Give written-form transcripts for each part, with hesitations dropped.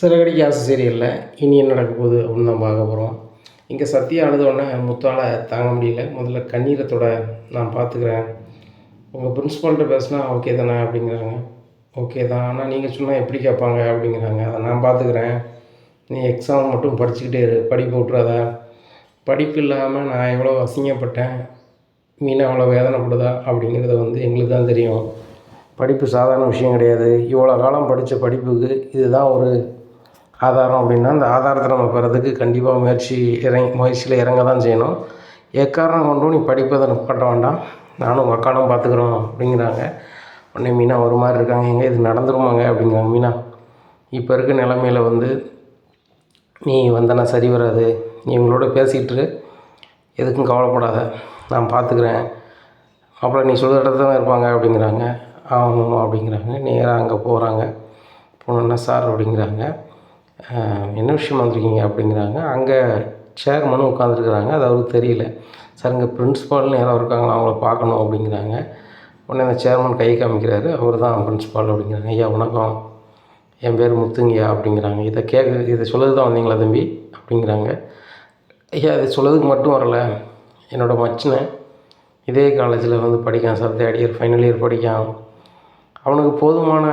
சிறகடிக்க ஆசை சீரியல்ல இனி என்ன நடக்க போகுது அப்படின்னு தான் பார்க்க போகிறோம். இங்கே சத்யா அழுதோடனே முத்தால தாங்க முடியல. முதல்ல கண்ணீரத்தோட நான் பார்த்துக்கிறேன். உங்கள் பிரின்ஸ்பால்கிட்ட பேசினா ஓகே தானே அப்படிங்கிறாங்க. ஓகே தான், ஆனால் நீங்கள் சொன்னால் எப்படி கேட்பாங்க அப்படிங்கிறாங்க. அதை நான் பார்த்துக்கிறேன். நீ எக்ஸாம் மட்டும் படிச்சுக்கிட்டே இரு, படிப்பு விட்றாத. படிப்பு இல்லாமல் நான் எவ்வளோ அசிங்கப்பட்டேன், மீனா எவ்வளோ வேதனைப்படுதா அப்படிங்கிறத எங்களுக்கு தான் தெரியும். படிப்பு சாதாரண விஷயம் கிடையாது. இவ்வளோ காலம் படித்த படிப்புக்கு இதுதான் ஒரு ஆதாரம் அப்படின்னா, அந்த ஆதாரத்தை நம்ம பெறதுக்கு கண்டிப்பாக முயற்சியில் இறங்க தான் செய்யணும். எக்காரணம் கொண்டும் நீ படிப்பதை நிப்பாட்ட வேண்டாம், நானும் உங்கள் அக்காலும் பார்த்துக்குறோம் அப்படிங்கிறாங்க. உடனே மீனா ஒரு மாதிரி இருக்காங்க. எங்கே இது நடந்துருமாங்க அப்படிங்கிறாங்க மீனா. இப்போ இருக்க நிலமையில் நீ வந்தனா சரி வராது, நீ இவங்களோட பேசிக்கிட்டு எதுக்கும் கவலைப்படாத, நான் பார்த்துக்கிறேன். அப்புறம் நீ சொல்கிற இடத்துல தான் இருப்பாங்க அப்படிங்கிறாங்க. ஆமாம் அப்படிங்கிறாங்க. நேராக அங்கே போகிறாங்க. போனோன்னா சார் அப்படிங்கிறாங்க. என்ன விஷயமா வந்திருக்கீங்க அப்படிங்கிறாங்க. அங்கே சேர்மனும் உட்காந்துருக்குறாங்க. அது அவருக்கு தெரியல. சார் இங்கே பிரின்ஸ்பால்னு யாரோ இருக்காங்களா, அவங்கள பார்க்கணும் அப்படிங்கிறாங்க. உடனே அந்த சேர்மன் கை காமிக்கிறாரு. அவர் தான் பிரின்ஸ்பால் அப்படிங்கிறாங்க. ஐயா வணக்கம், என் பேர் முத்துங்கய்யா அப்படிங்கிறாங்க. இதை சொல்லது தான் வந்தீங்களா தம்பி அப்படிங்கிறாங்க. ஐயா இதை சொல்லதுக்கு மட்டும் வரலை, என்னோடய மச்சினை இதே காலேஜில் படிக்கான் sir, third year final year படிக்கான். அவனுக்கு போதுமான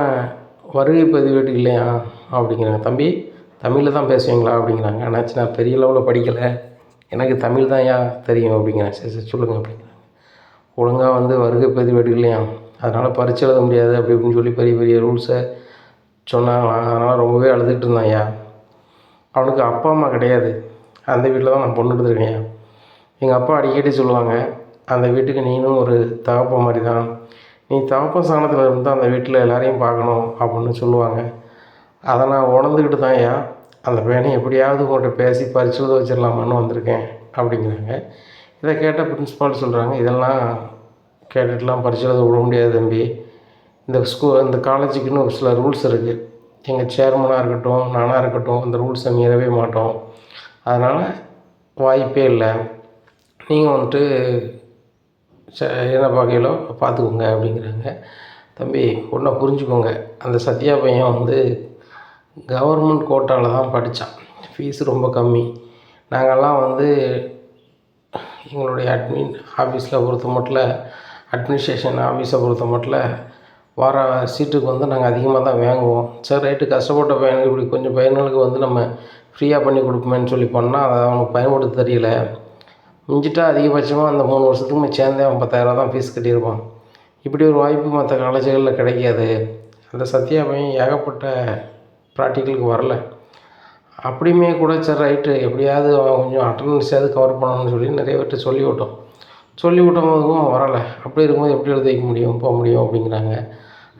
வருகை பதிவேடு இல்லையா அப்படிங்கிறாங்க. தம்பி தமிழில் தான் பேசுவீங்களா அப்படிங்கிறாங்க. ஆனாச்சு நான் பெரிய லெவலில் படிக்கலை, எனக்கு தமிழ் தான் ஏன் தெரியும் அப்படிங்கிறேன். சரி சரி சொல்லுங்கள் அப்படிங்கிறாங்க. ஒழுங்காக வருகை பதிவேடு இல்லையா, அதனால் பரீட்சை எழுத முடியாது அப்படி இப்படின்னு சொல்லி பெரிய பெரிய ரூல்ஸை சொன்னாங்களாம். அதனால் ரொம்பவே அழுதுகிட்டு இருந்தான் ஐயா. அவனுக்கு அப்பா அம்மா கிடையாது, அந்த வீட்டில் தான் நான் பொண்ணு எடுத்துருக்கேன். எங்கள் அப்பா அடிக்கடி சொல்லுவாங்க, அந்த வீட்டுக்கு நீனும் ஒரு தகப்ப மாதிரி தான், நீ தகப்ப ஸ்தானத்தில் இருந்தால் அந்த வீட்டில் எல்லாரையும் பார்க்கணும் அப்படின்னு சொல்லுவாங்க. அதை நான் உணர்ந்துக்கிட்டு தான் ஐயா அந்த பையனை எப்படியாவது உங்கள்கிட்ட பேசி பரிசோத வச்சிடலாமான்னு வந்திருக்கேன் அப்படிங்கிறாங்க. இதை கேட்ட பிரின்ஸ்பால் சொல்கிறாங்க, இதெல்லாம் கேட்டுட்டுலாம் பரிசோத விட முடியாது தம்பி. இந்த காலேஜுக்குன்னு ஒரு சில ரூல்ஸ் இருக்குது. எங்கள் சேர்மனாக இருக்கட்டும், நானாக இருக்கட்டும், அந்த ரூல்ஸை மீறவே மாட்டோம். அதனால் வாய்ப்பே இல்லை. நீங்கள் என்ன பார்க்கையிலோ பார்த்துக்கோங்க அப்படிங்கிறாங்க. தம்பி ஒன்றை புரிஞ்சுக்கோங்க, அந்த சத்யா பையன் கவர்மெண்ட் கோட்டாவில் தான் படித்தான். ஃபீஸ் ரொம்ப கம்மி. நாங்கள்லாம் எங்களுடைய அட்மின் ஆஃபீஸில் பொறுத்த மட்டும், அட்மினிஸ்ட்ரேஷன் ஆஃபீஸை பொறுத்த மட்டும் வர சீட்டுக்கு நாங்கள் அதிகமாக தான் வாங்குவோம். சரி ரைட்டு, கஷ்டப்பட்ட பையனுக்கு இப்படி கொஞ்சம் பையன்களுக்கு நம்ம ஃப்ரீயாக பண்ணி கொடுப்போமேன்னு சொல்லி பண்ணால் அதை அவனுக்கு பயன்படுத்த தெரியல. மிஞ்சிட்டா அதிகபட்சமாக அந்த 3 வருஷத்துக்குமே சேர்ந்தே அவன் 10,000 தான் ஃபீஸ் கட்டியிருப்பான். இப்படி ஒரு வாய்ப்பு மற்ற காலேஜுகளில் கிடைக்காது. அந்த சத்யா பையன் ஏகப்பட்ட ப்ராக்டிக்கலுக்கு வரல. அப்படியுமே கூட சரி ரைட்டு, எப்படியாவது அவன் கொஞ்சம் அட்டண்டன்ஸாவது கவர் பண்ணணும்னு சொல்லி நிறைய பேர்கிட்ட சொல்லி விட்டும் போதும் வரலை. அப்படி இருக்கும்போது எப்படி எழுத வைக்க முடியும், போக முடியும் அப்படிங்கிறாங்க.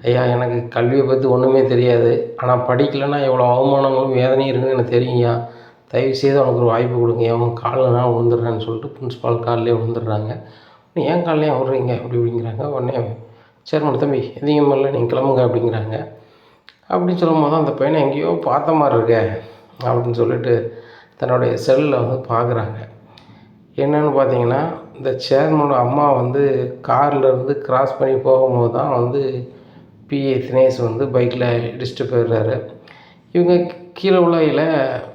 ஐயா எனக்கு கல்வியை பற்றி ஒன்றுமே தெரியாது, ஆனால் படிக்கலைன்னா எவ்வளோ அவமானங்களும் வேதனையும் இருக்குன்னு எனக்கு தெரியுங்கய்யா. தயவுசெய்து அவனுக்கு ஒரு வாய்ப்பு கொடுங்க, அவன் காலில் நான் விழுந்துடுறேன்னு சொல்லிட்டு பிரின்ஸ்பால் காலிலே விழுந்துடுறாங்க. ஏன் காலையே விட்றீங்க அப்படிங்கிறாங்க. உடனே சேர்மன் தம்பி எதையும் இல்லை, நீங்கள் கிளம்புங்க அப்படிங்கிறாங்க. அப்படின்னு சொல்லும் போது அந்த பையனை எங்கேயோ பார்த்த மாதிரி இருக்க அப்படின்னு சொல்லிட்டு தன்னுடைய செல்லில் பார்க்குறாங்க. என்னென்னு பார்த்தீங்கன்னா, இந்த சேர்மனோட அம்மா கார்லேருந்து கிராஸ் பண்ணி போகும்போது தான் பிஏ தினேஷ் பைக்கில் இடிச்சிட்டு போயிடுறாரு. இவங்க கீழே உலகையில்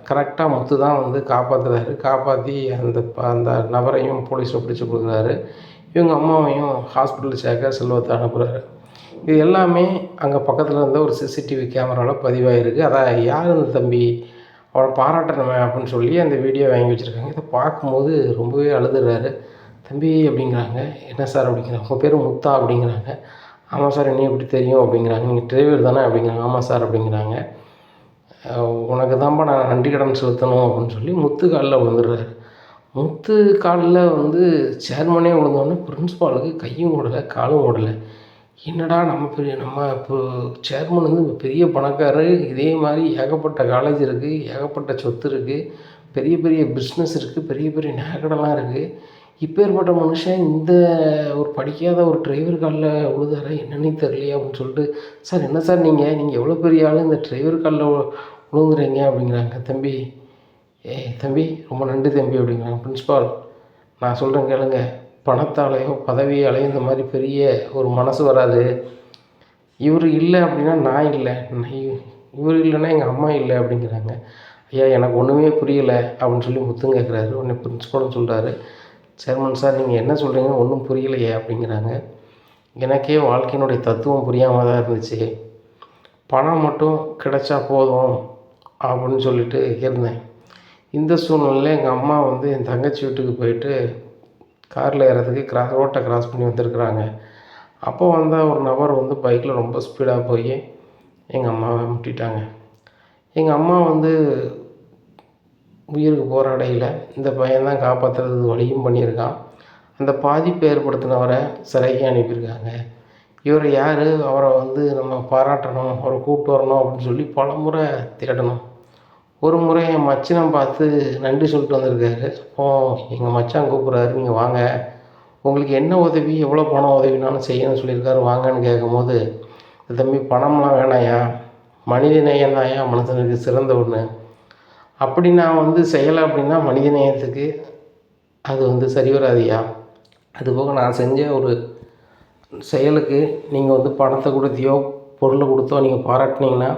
கரெக்டாக முத்து தான் காப்பாற்றுறாரு. காப்பாற்றி அந்த நபரையும் போலீஸில் பிடிச்சி கொடுக்குறாரு. இவங்க அம்மாவையும் ஹாஸ்பிட்டலில் சேர்க்க செல்வத்தை அனுப்புகிறாரு. இது எல்லாமே அங்கே பக்கத்தில் இருந்த ஒரு சிசிடிவி கேமராவில் பதிவாகிருக்கு. அதான் யார் இந்த தம்பி, அவரை பாராட்டணுமே அப்படின்னு சொல்லி அந்த வீடியோ வாங்கி வச்சுருக்காங்க. இதை பார்க்கும்போது ரொம்பவே அழுதுறாரு. தம்பி அப்படிங்கிறாங்க. என்ன சார் அப்படிங்கிறாங்க. உங்கள் பேர் முத்தா அப்படிங்கிறாங்க. ஆமாம் சார், என்ன எப்படி தெரியும் அப்படிங்கிறாங்க. நீங்கள் டிரைவர் தானே அப்படிங்கிறாங்க. ஆமாம் சார் அப்படிங்கிறாங்க. உனக்கு தான்ப்பா நான் நன்றி கடன் செலுத்தணும் அப்படின்னு சொல்லி முத்து காலில் விழுந்துடுறாரு. முத்து காலில் சேர்மனே விழுந்தோடனே பிரின்ஸ்பாலுக்கு கையும் ஓடலை காலும் ஓடலை. என்னடா நம்ம இப்போ சேர்மன் பெரிய பணக்காரர், இதே மாதிரி ஏகப்பட்ட காலேஜ் இருக்குது, ஏகப்பட்ட சொத்து இருக்குது, பெரிய பெரிய பிஸ்னஸ் இருக்குது, பெரிய பெரிய நகைக்கடைலாம் இருக்குது. இப்பேற்பட்ட மனுஷன் இந்த ஒரு படிக்காத ஒரு டிரைவர் காலில் விழுதாரா என்னன்னே தெரியலையே அப்படின்னு சொல்லிட்டு, சார் என்ன சார் நீங்கள் எவ்வளோ பெரிய ஆள், இந்த டிரைவர் காலில் விழுங்குறீங்க அப்படிங்கிறாங்க. தம்பி ரொம்ப நன்றி தம்பி அப்படிங்கிறாங்க. பிரின்ஸ்பால் நான் சொல்கிறேன் கேளுங்க, பணத்தாலேயோ பதவியாலேயோ இந்த மாதிரி பெரிய ஒரு மனசு வராது. இவர் இல்லை அப்படின்னா நான் இல்லை, இவர் இல்லைன்னா எங்கள் அம்மா இல்லை அப்படிங்கிறாங்க. ஐயா எனக்கு ஒன்றுமே புரியலை அப்படின்னு சொல்லி முத்துன்னு கேட்குறாரு. உடனே பிரின்ஸ்பாலும் சொல்கிறாரு, சேர்மன் சார் நீங்கள் என்ன சொல்கிறீங்க ஒன்றும் புரியலையே அப்படிங்கிறாங்க. எனக்கே வாழ்க்கையினுடைய தத்துவம் புரியாமல் தான் இருந்துச்சு. பணம் மட்டும் கிடைச்சா போதும் அப்படின்னு சொல்லிட்டு இருந்தேன். இந்த சூழ்நிலையில் எங்கள் அம்மா வந்து என் தங்கச்சி வீட்டுக்கு போயிட்டு காரில் ஏறதுக்கு ரோட்டை கிராஸ் பண்ணி வந்திருக்குறாங்க. அப்போ வந்த ஒரு நபர் வந்து பைக்கில் ரொம்ப ஸ்பீடாக போய் எங்கள் அம்மாவை முட்டிட்டாங்க. எங்கள் அம்மா வந்து உயிருக்கு போராடையில் இந்த பையன்தான் காப்பாற்றுறதுக்கு வழியும் பண்ணியிருக்கான். அந்த பாதிப்பை ஏற்படுத்தினவரை சிறைக்கு அனுப்பியிருக்காங்க. இவர் யார், அவரை வந்து நம்ம பாராட்டணும், அவரை கூப்பிட்டு வரணும் அப்படின்னு சொல்லி பலமுறை தேடணும். ஒரு முறை என் மச்சினை பார்த்து நன்றி சொல்லிட்டு வந்திருக்காரு. அப்போது எங்கள் மச்சான் கூப்பிட்றாரு, நீங்கள் வாங்க, உங்களுக்கு என்ன உதவி எவ்வளோ பணம் உதவினாலும் செய்யணும்னு சொல்லியிருக்காரு, வாங்கன்னு கேட்கும்போது, தம்பி பணம்லாம் வேணாயா, மனித நேயம் தான்யா மனுஷனுக்கு சிறந்த ஒன்று. அப்படி நான் வந்து செய்யலை அப்படின்னா மனித நேயத்துக்கு அது வந்து சரி வராதுயா. அதுபோக நான் செஞ்ச ஒரு செயலுக்கு நீங்கள் வந்து பணத்தை கொடுத்தியோ பொருளை கொடுத்தோ நீங்கள் பாராட்டினீங்கன்னா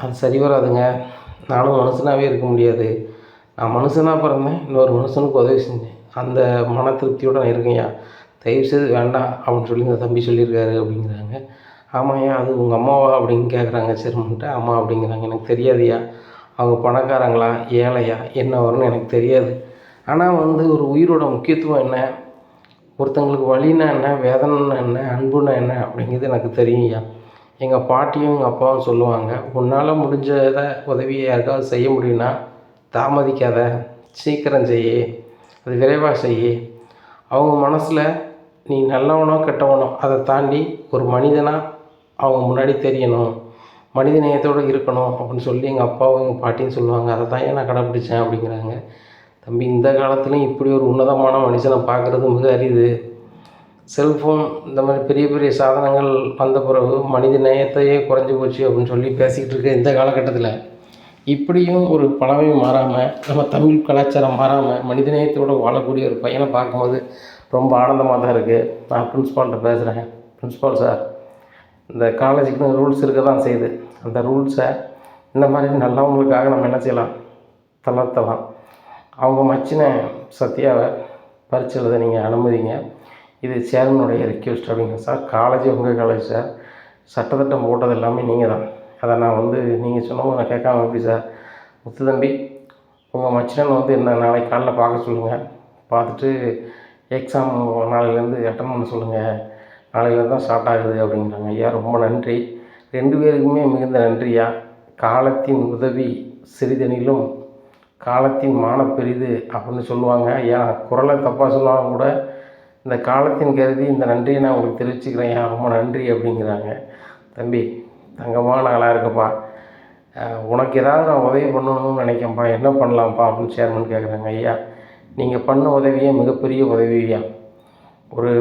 அது சரி வராதுங்க. நானும் மனுஷனாகவே இருக்க முடியாது. நான் மனுஷனாக பிறந்தேன், இன்னொரு மனுஷனுக்கு உதவி செஞ்சேன், அந்த மன திருப்தியோடு நான் இருக்கேன்யா, தயவுசெய்து வேண்டாம் அப்படின்னு சொல்லி இந்த தம்பி சொல்லியிருக்காரு அப்படிங்கிறாங்க. ஆமாய்யா அது உங்கள் அம்மாவா அப்படின்னு கேட்குறாங்க சேர்மன்ட்டு. ஆமாம் அப்படிங்கிறாங்க. எனக்கு தெரியாதுயா அவங்க பணக்காரங்களா ஏழையா என்ன வரும்னு எனக்கு தெரியாது. ஆனால் வந்து ஒரு உயிரோட முக்கியத்துவம் என்ன, ஒருத்தங்களுக்கு வலின்னா என்ன, வேதனைன்னா என்ன, அன்புன்னா என்ன அப்படிங்கிறது எனக்கு தெரியும்யா. எங்கள் பாட்டியும் எங்கள் அப்பாவும் சொல்லுவாங்க, உன்னால் முடிஞ்சதை உதவியை யாருக்காவது செய்ய முடியும்னா தாமதிக்காத, சீக்கிரம் செய், அது விரைவாக செய். அவங்க மனசில் நீ நல்லவனோ கெட்டவனோ அதை தாண்டி ஒரு மனிதனாக அவங்க முன்னாடி தெரியணும், மனித நேயத்தோடு இருக்கணும் அப்படின்னு சொல்லி எங்கள் அப்பாவும் எங்கள் பாட்டியும் சொல்லுவாங்க. அதை தான் நான் கடைப்பிடிச்சேன் அப்படிங்கிறாங்க. தம்பி இந்த காலத்துலேயும் இப்படி ஒரு உன்னதமான மனுஷனை பார்க்குறது மிக அரிது. செல்ஃபோன் இந்த மாதிரி பெரிய பெரிய சாதனங்கள் வந்த பிறகு மனித நேயத்தையே குறைஞ்சி போச்சு அப்படின்னு சொல்லி பேசிக்கிட்டு இருக்க இந்த காலகட்டத்தில் இப்படியும் ஒரு பழமை மாறாமல், நம்ம தமிழ் கலாச்சாரம் மாறாமல் மனித நேயத்தோடு வாழக்கூடிய ஒரு பையனை பார்க்கும்போது ரொம்ப ஆனந்தமாக தான் இருக்குது. நான் பிரின்ஸ்பால்கிட்ட பேசுகிறேன், பிரின்ஸ்பால் சார் இந்த காலேஜுக்குன்னு ரூல்ஸ் இருக்க தான் செய்யுது, அந்த ரூல்ஸை இந்த மாதிரி நல்லவங்களுக்காக நம்ம என்ன செய்யலாம், தளர்த்தலாம். அவங்க மச்சினை சத்யாவை பரீட்சை எழுத நீங்கள் அனுமதிங்க, இது சேர்மனுடைய ரெக்வெஸ்ட் அப்படிங்க. சார் காலேஜ் உங்கள் காலேஜ் சார், சட்டத்திட்டம் போட்டது எல்லாமே நீங்கள் தான், அதை நான் வந்து நீங்கள் சொன்னவங்க நான் கேட்காம எப்படி சார். முத்து தம்பி உங்கள் மச்சினனை வந்து என்ன நாளைக்கு காலைல பார்க்க சொல்லுங்கள், பார்த்துட்டு எக்ஸாம் நாளையிலேருந்து அட்டன் பண்ண சொல்லுங்கள், நாளையிலேருந்து தான் ஸ்டார்ட் ஆகுது அப்படிங்கிறாங்க. ஐயா ரொம்ப நன்றி, 2 பேருக்குமே மிகுந்த நன்றியா. காலத்தின் உதவி சிறிதெனிலும் காலத்தின் மானம் பெரிது அப்படின்னு சொல்லுவாங்க. ஐயா குரலை தப்பாக சொன்னாலும் கூட இந்த காலத்தின் கருதி இந்த நன்றியை நான் உங்களுக்கு தெரிவிச்சுக்கிறேன் ஐயா, ரொம்ப நன்றி அப்படிங்கிறாங்க. தம்பி தங்கமான ஆளாக இருக்கப்பா, உனக்கு ஏதாவது நான் உதவி பண்ணணும்னு நினைக்கிறேன்ப்பா, என்ன பண்ணலாம்ப்பா அப்படின்னு சேர்மன் கேட்குறாங்க. ஐயா நீங்கள் பண்ண உதவியே மிகப்பெரிய உதவியா. ஒரு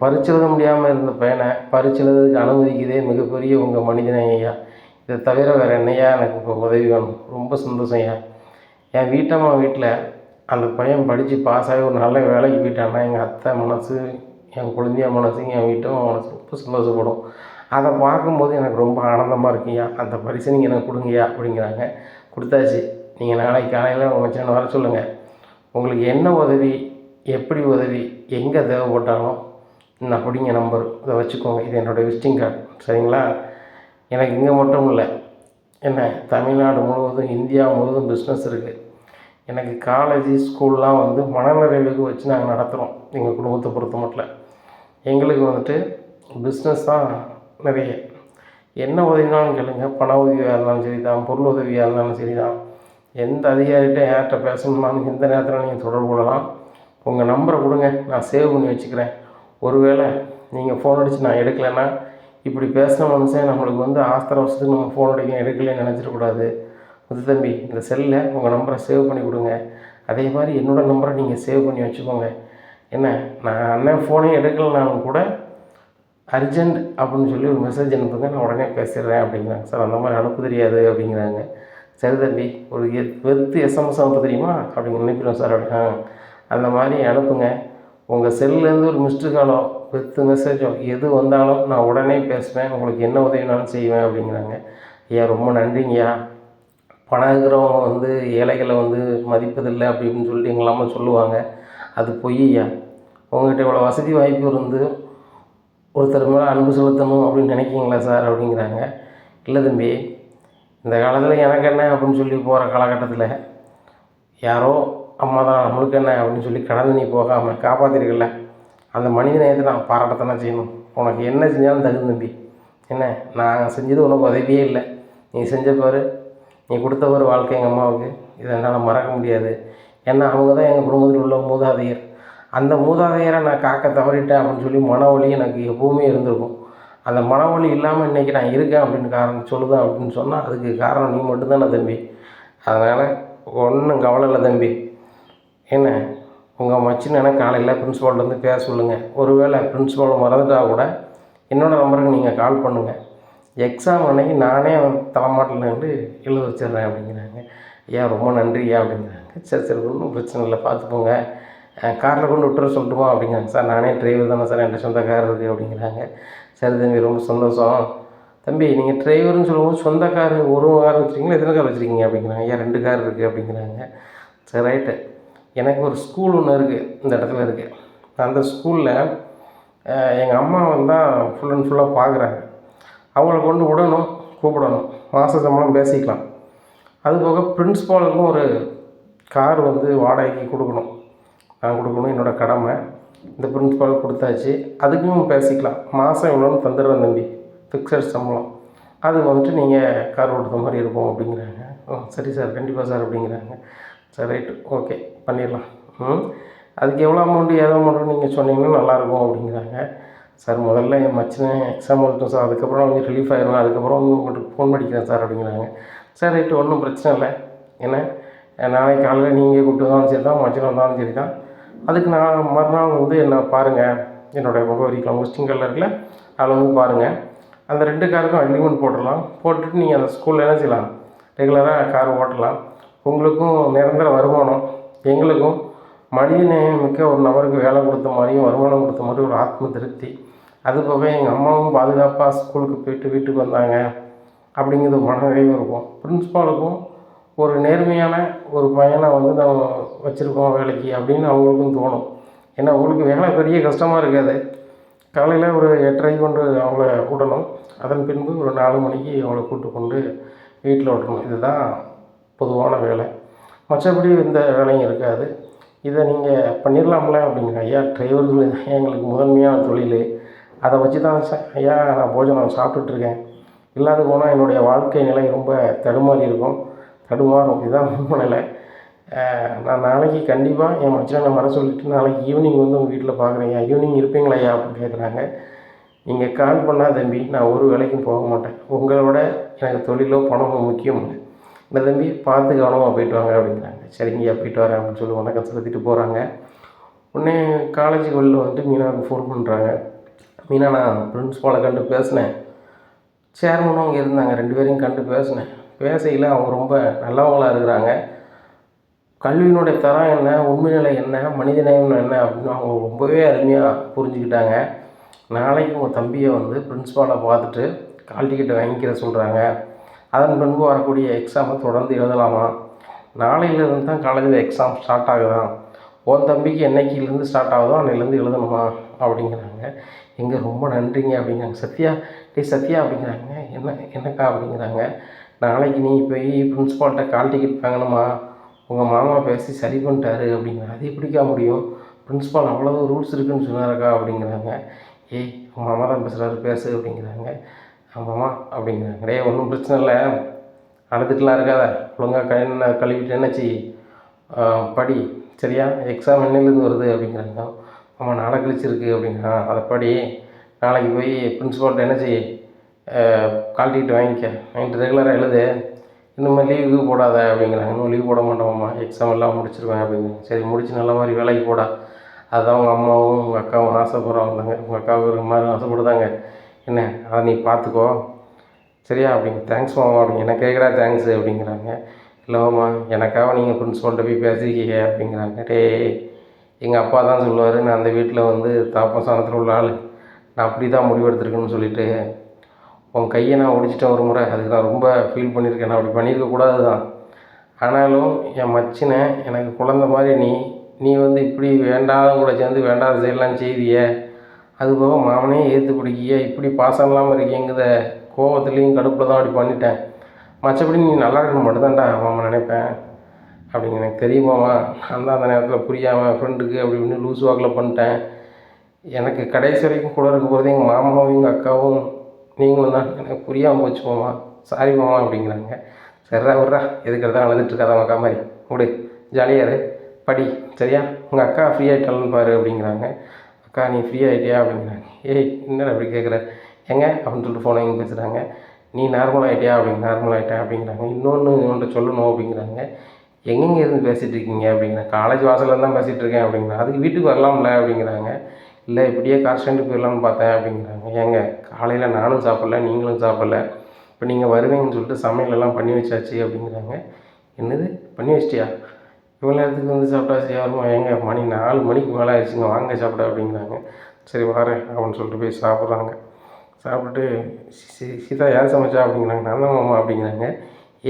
பரீட்சை எழுத முடியாமல் இருந்த பையனை பரீட்சை எழுதுறதுக்கு அனுமதிக்குதே மிகப்பெரிய உங்கள் மனிதனே ஐயா. இதை தவிர வேறு என்னையா எனக்கு இப்போ உதவி வேணும், ரொம்ப சந்தோஷம் ஐயா. என் வீட்டில் அந்த பையன் படித்து பாஸ் ஆகி ஒரு நல்ல வேலைக்கு போயிட்டான்னா எங்கள் அத்தை மனசு, என் குழந்தைய மனசு, என் வீட்டும் மனசு ரொம்ப சந்தோஷப்படும். அதை பார்க்கும்போது எனக்கு ரொம்ப ஆனந்தமாக இருக்குய்யா. அந்த பரிசை நீங்கள் எனக்கு கொடுங்கய்யா அப்படிங்கிறாங்க. கொடுத்தாச்சு. நீங்கள் நாளைக்கு காலையில் உங்கள் மச்சானை வர சொல்லுங்கள். உங்களுக்கு என்ன உதவி, எப்படி உதவி, எங்கே தேவைப்பட்டாலும் நான் அப்படிங்க நம்பர் இதை வச்சுக்கோங்க, இது என்னோடய விசிட்டிங் கார்டு சரிங்களா. எனக்கு இங்கே மட்டும் இல்லை, என்ன தமிழ்நாடு முழுவதும் இந்தியா முழுவதும் பிஸ்னஸ் இருக்குது. எனக்கு காலேஜ் ஸ்கூல்லாம் வந்து மனநிறைவுக்கு வச்சு நாங்கள் நடத்துகிறோம். எங்கள் குடும்பத்தை பொறுத்த மட்டும் எங்களுக்கு வந்துட்டு பிஸ்னஸ் தான் நிறைய. என்ன உதவினாலும் கேளுங்க, பண உதவியாக இருந்தாலும் சரி தான், பொருள் உதவியாக இருந்தாலும் சரி தான், எந்த அதிகாரிகிட்ட யார்கிட்ட பேசணும்னாலும் எந்த நேரத்தில் நீங்கள் தொடர்பு கொள்ளலாம். உங்கள் நம்பரை கொடுங்க, நான் சேவ் பண்ணி வச்சுக்கிறேன். ஒருவேளை நீங்கள் ஃபோன் அடித்து நான் எடுக்கலைன்னா, இப்படி பேசுகிற மனுஷன் நம்மளுக்கு வந்து ஆஸ்திர வருஷத்துக்கு நம்ம ஃபோன் அடிக்க எடுக்கலைன்னு நினச்சிடக்கூடாது. முத்து தம்பி இந்த செல்லில் உங்கள் நம்பரை சேவ் பண்ணி கொடுங்க, அதே மாதிரி என்னோடய நம்பரை நீங்கள் சேவ் பண்ணி வச்சுக்கோங்க. என்ன நான் அண்ணன் ஃபோனே எடுக்கலைனாலும் கூட அர்ஜெண்ட் அப்படின்னு சொல்லி ஒரு மெசேஜ் அனுப்புங்க, நான் உடனே பேசிடுறேன் அப்படிங்கிறாங்க. சார் அந்த மாதிரி அனுப்ப தெரியாது அப்படிங்கிறாங்க. சரி தம்பி ஒரு வெறுத்து எஸ்எம்எஸ் அனுப்ப தெரியுமா அப்படிங்க நினைக்கிறோம் சார் அப்படின்னா அந்த மாதிரி அனுப்புங்க. உங்கள் செல்லேருந்து ஒரு மிஸ்டு காலோ வெறுத்து மெசேஜோ எது வந்தாலும் நான் உடனே பேசுவேன், உங்களுக்கு என்ன உதவினாலும் செய்வேன் அப்படிங்கிறாங்க. ஐயா ரொம்ப நன்றிங்கய்யா. பணம் இருக்கிறவங்க வந்து ஏழைகளை வந்து மதிப்பதில்லை அப்படின்னு சொல்லிட்டு எங்கள் அம்மா சொல்லுவாங்க. அது பொய்யா. உங்கள்கிட்ட இவ்வளோ வசதி வாய்ப்பு இருந்து ஒருத்தர் மேலே அன்பு செலுத்தணும் அப்படின்னு நினைக்கிங்களா சார் அப்படிங்கிறாங்க. இல்லை தம்பி, இந்த காலத்தில் எனக்கு என்ன அப்படின்னு சொல்லி போகிற காலகட்டத்தில் யாரோ அம்மா தான் நம்மளுக்கு என்ன அப்படின்னு சொல்லி கடந்து நீ போகாமல் காப்பாற்றிருக்கல, அந்த மனித நேயத்தை நான் பாராட்டத்தானே செய்யணும். உனக்கு என்ன செஞ்சாலும் தகுந்த தம்பி. என்ன நான் செஞ்சது உனக்கு உதவியே இல்லை, நீ செஞ்ச பாரு, நீ கொடுத்த ஒரு வாழ்க்கை எங்கள் அம்மாவுக்கு, இதை என்னால் மறக்க முடியாது. ஏன்னா அவங்க தான் எங்கள் குடும்பத்தில் உள்ள மூதாதையர். அந்த மூதாதையரை நான் காக்க தவறிட்டேன் அப்படின்னு சொல்லி மனவலி எனக்கு எப்போவுமே இருந்திருக்கும். அந்த மனவலி இல்லாமல் இன்றைக்கி நான் இருக்கேன் அப்படின்னு காரணம் சொல்லுதேன் அப்படின்னு சொன்னால் அதுக்கு காரணம் நீ மட்டும்தானே தம்பி. அதனால் ஒன்றும் கவலை இல்லை தம்பி. என்ன உங்கள் மச்சினனை காலையில் பிரின்ஸ்பால்கிட்ட வந்து பேச சொல்லுங்கள். ஒருவேளை பிரின்ஸ்பால் மறந்துட்டால் கூட என்னோடய நம்பருக்கு நீங்கள் கால் பண்ணுங்கள். எக்ஸாம் அன்னைக்கு நானே தலைமாட்டில் நின்று எழுத வச்சிடுறேன் அப்படிங்கிறாங்க. ஐயா ரொம்ப நன்றியா அப்படிங்கிறாங்க. சரி சரி ஒன்றும் பிரச்சனை இல்லை, பார்த்துப்போங்க, காரில் கொண்டு விட்டுற சொல்லட்டுமா அப்படிங்கிறாங்க. சார் நானே டிரைவர் தானே சார், என்கிட்ட சொந்த கார் இருக்குது அப்படிங்கிறாங்க. சரி தம்பி ரொம்ப சந்தோஷம். தம்பி நீங்கள் டிரைவர்னு சொல்லும்போது சொந்த கார் ஒரு கார் வச்சுருக்கீங்களா, எத்தனை கார் வச்சுருக்கீங்க அப்படிங்கிறாங்க. ஐயா 2 கார் இருக்குது அப்படிங்கிறாங்க. சரி ரைட்டு. எனக்கு ஒரு ஸ்கூல் ஒன்று இருக்குது, இந்த இடத்துல இருக்குது. அந்த ஸ்கூலில் எங்கள் அம்மா தான் ஃபுல் அண்ட் ஃபுல்லாக பார்க்குறாங்க. அவங்கள கொண்டு விடணும், கூப்பிடணும், மாத சம்பளம் பேசிக்கலாம். அதுபோக பிரின்ஸ்பாலுக்கும் ஒரு கார் வந்து வாடகைக்கு கொடுக்கணும், நான் கொடுக்கணும், என்னோடய கடமை. இந்த பிரின்ஸ்பால் கொடுத்தாச்சு, அதுக்கும் பேசிக்கலாம். மாதம் இவ்வளோன்னு தந்துடுறேன் தம்பி, ஃபிக்ஸட் சம்பளம். அது வந்துட்டு நீங்கள் கார் ஓட்டுற மாதிரி இருக்கும் அப்படிங்கிறாங்க. சரி சார் கண்டிப்பாக சார் அப்படிங்கிறாங்க. சரி ரைட்டு ஓகே பண்ணிடலாம். அதுக்கு எவ்வளோ அமௌண்ட்டு ஏதோ அமௌண்ட்டு நீங்கள் சொன்னீங்கன்னா நல்லாயிருக்கும் அப்படிங்கிறாங்க. சார் முதல்ல என் மச்சினை எக்ஸாம் எழுதட்டும் சார், அதுக்கப்புறம் கொஞ்சம் ரிலீஃப் ஆகிடும், அதுக்கப்புறம் உங்களுக்கு ஃபோன் பண்ணிக்கிறேன் சார் அப்படிங்கிறாங்க. சார் ரைட்டு ஒன்றும் பிரச்சனை இல்லை. ஏன்னா நாளைக்கு காலையில் நீங்கள் கூப்பிட்டு வந்தாலும் சரி தான், மச்சினை வந்தாலும் சரி தான். அதுக்கு நான் மறுநாள் வந்து என்ன பாருங்கள், என்னோடய முகவரிக்கு விசிட்டிங் கார்டில் இருக்குல்ல, அதில் வந்து பாருங்கள். அந்த 2 காருக்கும் அக்ரிமெண்ட் போட்டுடலாம். போட்டுட்டு நீங்கள் அந்த ஸ்கூலில் என்ன செய்யலாம், ரெகுலராக கார் ஓட்டலாம். உங்களுக்கும் நிரந்தர வருமானம், எங்களுக்கும் மனிதநேயம் மிக்க ஒரு நபருக்கு வேலை கொடுத்த மாதிரியும் வருமானம் கொடுத்த மாதிரியும் ஒரு ஆத்ம திருப்தி. அதுபோக எங்கள் அம்மாவும் பாதுகாப்பாக ஸ்கூலுக்கு போயிட்டு வீட்டுக்கு வந்தாங்க அப்படிங்கிறது மனநிறைவு இருக்கும். பிரின்ஸ்பாலுக்கும் ஒரு நேர்மையான ஒரு பையனை வந்து நம்ம வச்சுருக்கோம் வேலைக்கு அப்படின்னு அவங்களுக்கும் தோணும். ஏன்னா அவங்களுக்கு வேலை பெரிய கஷ்டமாக இருக்காது. காலையில் ஒரு 8:30 கொண்டு அவங்கள விடணும், அதன் பின்பு ஒரு 4 மணிக்கு அவங்கள கூப்பிட்டு கொண்டு வீட்டில் விடணும். இதுதான் பொதுவான வேலை. மற்றபடி எந்த வேலையும் இருக்காது. இதை நீங்கள் பண்ணிடலாம்ல அப்படிங்கிற. ஐயா டிரைவர்கள் தான் எங்களுக்கு முதன்மையான தொழில், அதை வச்சு தான் ஐயா நான் போஜனம் சாப்பிட்டுட்ருக்கேன். இல்லாத போனால் என்னுடைய வாழ்க்கை நிலை ரொம்ப தடுமாறி இருக்கும், தடுமாறும். இதுதான் உண்மை நிலை. நான் நாளைக்கு கண்டிப்பாக என் மச்சினை வர சொல்லிவிட்டு நாளைக்கு ஈவினிங் வந்து உங்கள் வீட்டில் பார்க்குறேன். ஈவினிங் இருப்பீங்களா ஐயா அப்படின்னு கேட்குறாங்க. நீங்கள் கால் பண்ணால் தம்பி நான் ஒரு வேலைக்கும் போக மாட்டேன், உங்களோட எனக்கு தொழிலோ பணமோ முக்கியம் இல்லை. இல்லை தம்பி பார்த்து கவனமாக போயிட்டு வாங்க அப்படிங்கிறாங்க. சரிங்கய்யா போயிட்டு வரேன் அப்படின்னு சொல்லி வணக்கம் செலுத்திட்டு போகிறாங்க. உடனே காலேஜுக்கு வெளில வந்துட்டு மீனாவுக்கு ஃபோன் பண்ணுறாங்க. மீனா நான் பிரின்ஸ்பாலை கண்டு பேசினேன், சேர்மனும் அங்கே இருந்தாங்க, 2 பேரையும் கண்டு பேசினேன். பேசையில் அவங்க ரொம்ப நல்லவங்களாக இருக்கிறாங்க. கல்வியினுடைய தரம் என்ன, உண்மை நிலை என்ன, மனிதநேயம் என்ன அப்படின்னு அவங்க ரொம்பவே அருமையாக புரிஞ்சுக்கிட்டாங்க. நாளைக்கு உங்கள் தம்பியை வந்து பிரின்ஸ்பாலை பார்த்துட்டு கால் டிக்கெட்டை வாங்கிக்கிற சொல்கிறாங்க. அதன் பின்பு வரக்கூடிய எக்ஸாமை தொடர்ந்து எழுதலாமா, நாளையிலேருந்து தான் காலேஜில் எக்ஸாம் ஸ்டார்ட் ஆகுதான், உன் தம்பிக்கு என்னைக்கிலேருந்து ஸ்டார்ட் ஆகுதோ அன்னையிலேருந்து எழுதணுமா அப்படிங்கிறாங்க. எங்கே ரொம்ப நன்றிங்க அப்படிங்கிறாங்க. சத்யா சத்யா அப்படிங்கிறாங்க. என்னக்கா அப்படிங்கிறாங்க. நாளைக்கு நீ போய் பிரின்ஸ்பால்கிட்ட கால் டிக்கெட் வாங்கணுமா, உங்கள் மாமா பேசி சரி பண்ணிட்டாரு அப்படிங்கிறாங்க. அது எப்படிக்கா முடியும், பிரின்ஸ்பால் அவ்வளோ ரூல்ஸ் இருக்குதுன்னு சொன்னாருக்கா அப்படிங்கிறாங்க. ஏய் உங்கள் மாமா தான் பேசுகிறாரு பேசு அப்படிங்கிறாங்க. ஆமாம்மா அப்படிங்கிறாங்க. டே ஒன்றும் பிரச்சனை இல்லை, அழுதுட்டுலாம் இருக்காத, ஒழுங்காக கழுவிட்டு என்னச்சு படி சரியா, எக்ஸாம் என்னிலேருந்து வருது அப்படிங்கிறாங்க. ஆமாம் நாளை கழிச்சு இருக்குது அப்படிங்கிறா. அதை படி, நாளைக்கு போய் பிரின்ஸ்பால்கிட்ட என்னச்சு கால் டிக்கெட் வாங்கிட்டு ரெகுலராக எழுது, இன்னுமே லீவுக்கு போடாத அப்படிங்கிறாங்க. இன்னும் லீவ் போட மாட்டோம்மா, எக்ஸாம் எல்லாம் முடிச்சிருவேன் அப்படிங்கிறாங்க. சரி முடிச்சு நல்ல மாதிரி வேலைக்கு போடா, அதுதான் உங்கள் அம்மாவும் உங்கள் அக்காவும் ஆசைப்படுறாங்க, உங்கள் அக்காவுக்கு ஒரு மாதிரி ஆசைப்படுதாங்க, என்ன அதை நீ பார்த்துக்கோ சரியா அப்படிங்க. தேங்க்ஸ் மாமா அப்படிங்க. என்ன கேட்குறா தேங்க்ஸு அப்படிங்கிறாங்க. இல்லைம்மா எனக்காக நீங்கள் பிரின்ஸ்பால்கிட்ட போய் பேசியிருக்கீங்க அப்படிங்கிறாங்க. டே எங்கள் அப்பா தான் சொல்லுவார், நான் அந்த வீட்டில் வந்து தாப்பசானத்தில் உள்ள ஆள், நான் அப்படி தான் முடிவெடுத்துருக்கேன்னு சொல்லிவிட்டு உன் கையை நான் ஒடிச்சிட்டேன் ஒரு முறை, அதுக்கு நான் ரொம்ப ஃபீல் பண்ணியிருக்கேன். நான் அப்படி பண்ணியிருக்கக்கூடாது தான். ஆனாலும் என் மச்சினை எனக்கு குழந்த மாதிரி நீ வந்து இப்படி வேண்டாதவங்க கூட சேர்ந்து வேண்டாத செயல்லாம் செய்தியே, அதுபோக மாமனே ஏற்று பிடிக்கிய, இப்படி பாசம் இல்லாமல் இருக்கீங்கிற கோவத்துலேயும் கடுப்பில் தான் அப்படி பண்ணிட்டேன். மற்றபடி நீ நல்லா இருக்கணும் மட்டும்தான்டா மாமா நினைப்பேன் அப்படிங்க. எனக்கு தெரியுமாம்மா, நான் தான் அந்த நேரத்தில் புரியாமல் ஃப்ரெண்டுக்கு அப்படி இப்படின்னு லூஸ் வாக்கில் பண்ணிட்டேன். எனக்கு கடைசி வரைக்கும் கூட இருக்க போகிறது எங்கள் மாமாவும் எங்கள் அக்காவும் நீங்களும் தான். எனக்கு புரியாமல் போச்சு மாமா, சாரி மாமா அப்படிங்கிறாங்க. சரிடா விட்றா, எதுக்கு எடுத்தாலும் அழுதுட்டு இருக்காத அக்கா மாதிரி, விடு, ஜாலியாக இரு, படி, சரியா? உங்கள் அக்கா ஃப்ரீ ஆகிட்டாலும் பாரு அப்படிங்கிறாங்க. அக்கா நீ ஃப்ரீ ஆகிட்டியா அப்படிங்கிறாங்க. ஏய் என்னடா அப்படி கேட்குற, எங்க அப்படின்னு சொல்லிட்டு ஃபோனை எங்கே பேசுகிறாங்க. நீ நார்மல் ஆகிட்டியா நார்மல் ஆகிட்டேன் அப்படிங்கிறாங்க. இன்னொன்று உன்கிட்ட சொல்லணும் அப்படிங்கிறாங்க. எங்கெங்கே இருந்து பேசிகிட்டு இருக்கீங்க அப்படிங்கிறேன். காலேஜ் வாசலில் தான் பேசிகிட்டு இருக்கேன் அப்படிங்கிறேன். அதுக்கு வீட்டுக்கு வரலாம்ல அப்படிங்கிறாங்க. இல்லை இப்படியே கார் ஸ்டாண்டுக்கு போயிடலாம்னு பார்த்தேன் அப்படிங்கிறாங்க. ஏங்க காலையில் நானும் சாப்பிடல நீங்களும் சாப்பிடல, இப்போ நீங்கள் வருவீங்கன்னு சொல்லிட்டு சமையலெல்லாம் பண்ணி வச்சாச்சு அப்படிங்கிறாங்க. என்னது பண்ணி வச்சிட்டியா, இவ்வளோ நேரத்துக்கு வந்து சாப்பிட்டாச்சு யாருமா, ஏங்க மணி 4 மணிக்கு மேலே ஆயிடுச்சுங்க, வாங்க சாப்பிட அப்படிங்கிறாங்க. சரி வரேன் அப்படின்னு சொல்லிட்டு போய் சாப்பிட்றாங்க. சாப்பிட்டுட்டு சீதா யார் சமைச்சா அப்படிங்கிறாங்க. நான் தான் மாமா அப்படிங்கிறாங்க.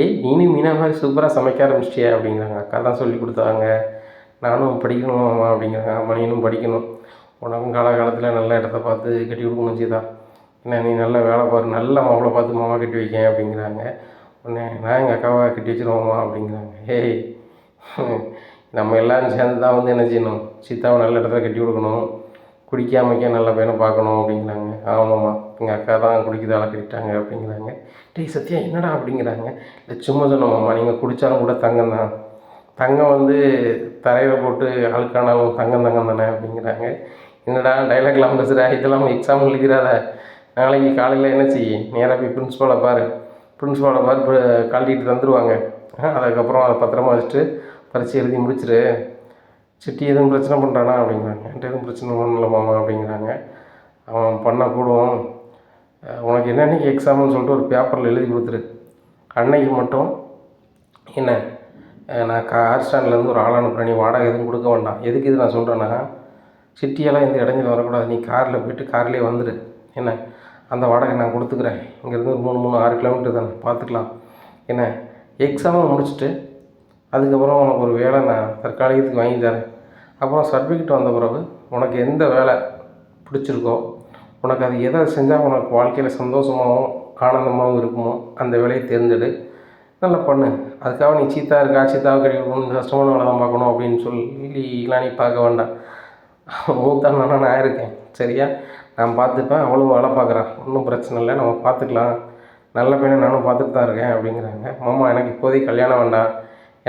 ஏய் நீனும் மீனா மாதிரி சூப்பராக சமைக்க ஆரம்பிச்சிட்டியா அப்படிங்கிறாங்க. அக்கா தான் சொல்லி கொடுத்தாங்க, நானும் படிக்கணும் மாமா அப்படிங்கிறாங்க. ஆமாம் நீனும் படிக்கணும், உனக்கும் காலகாலத்தில் நல்ல இடத்த பார்த்து கட்டி கொடுக்கணும் சீதா, என்ன நீ நல்ல வேலை பாரு, நல்ல மாப்பிள்ளை பார்த்து மாமா கட்டி வைக்கேன் அப்படிங்கிறாங்க. உடனே நான் எங்கள் அக்காவை கட்டி வச்சிருவோம்மா அப்படிங்கிறாங்க. ஏய் நம்ம எல்லோரும் சேர்ந்து தான் வந்து என்ன செய்யணும், சீதாவை நல்ல இடத்துல கட்டி கொடுக்கணும், குடிக்காமக்கே நல்ல பையனை பார்க்கணும் அப்படிங்கிறாங்க. ஆமாம்மா எங்கள் அக்கா தான் குடிக்கிறதால கட்டிட்டாங்க அப்படிங்கிறாங்க. டேய் சத்யா என்னடா அப்படிங்கிறாங்க. இல்லை சும்மா சொன்னோம்மா, நீங்கள் குடித்தாலும் கூட தங்கம் தான், தங்கம் வந்து தரையில் போட்டு அழுக்கானாலும் தங்கம் தானே அப்படிங்கிறாங்க. என்னடா டைலாக்லாம் பேசுகிற, இதெல்லாம் எக்ஸாம் எழுதிடாத, நாளைக்கு காலையில் என்ன செய்ய, நேராக போய் பிரின்ஸ்பாலை பாரு கழட்டிட்டு தந்துடுவாங்க. அதுக்கப்புறம் அதை பத்திரமா வச்சுட்டு பரீட்சை எழுதி முடிச்சிரு. சிட்டி எதுவும் பிரச்சனை பண்ணுறானா அப்படிங்கிறாங்க. என்கிட்ட எதுவும் பிரச்சனை பண்ணல மாமா அப்படிங்கிறாங்க. அவன் பண்ணக்கூடும், உனக்கு என்னன்னைக்கு எக்ஸாம்னு சொல்லிட்டு ஒரு பேப்பரில் எழுதி கொடுத்துரு, அன்னைக்கு மட்டும் என்ன நான் கார் ஸ்டாண்ட்லேருந்து ஒரு ஆள் அனுப்புகிறேன், நீ வாடகை எதுவும் கொடுக்க வேண்டாம். எதுக்கு இது நான் சொல்கிறேன்னா, சிட்டியெல்லாம் இந்த இடைஞ்சல் வரக்கூடாது, நீ காரில் போய்ட்டு கார்லேயே வந்துடு, என்ன அந்த வாடகை நான் கொடுத்துக்கிறேன், இங்கேருந்து ஒரு 6 கிலோமீட்டர் தானே பார்த்துக்கலாம், என்ன எக்ஸாமை முடிச்சுட்டு அதுக்கப்புறம் உனக்கு ஒரு வேலை நான் தற்காலிகத்துக்கு வாங்கி தரேன். அப்புறம் சர்டிஃபிகேட் வந்த பிறகு உனக்கு எந்த வேலை பிடிச்சிருக்கோ, உனக்கு அது எதை செஞ்சால் உனக்கு வாழ்க்கையில் சந்தோஷமாகவும் ஆனந்தமாகவும் இருக்குமோ அந்த வேலையை தேர்ந்தெடு, நல்லா பண்ணு. அதுக்காக நீ சீத்தாவை கிடைக்கணும் கஷ்டமான வேலை தான் பார்க்கணும் அப்படின்னு சொல்லிலாம் நீ பார்க்க வேண்டாம். மூத்த நான் இருக்கேன், சரியா? நான் பார்த்துப்பேன், அவளும் வேலை பார்க்குறான், ஒன்றும் பிரச்சனை இல்லை, நம்ம பார்த்துக்கலாம், நல்ல பையனை நானும் பார்த்துட்டு தான் இருக்கேன் அப்படிங்கிறாங்க. மாமா எனக்கு இப்போதைக்கு கல்யாணம் வேண்டாம்,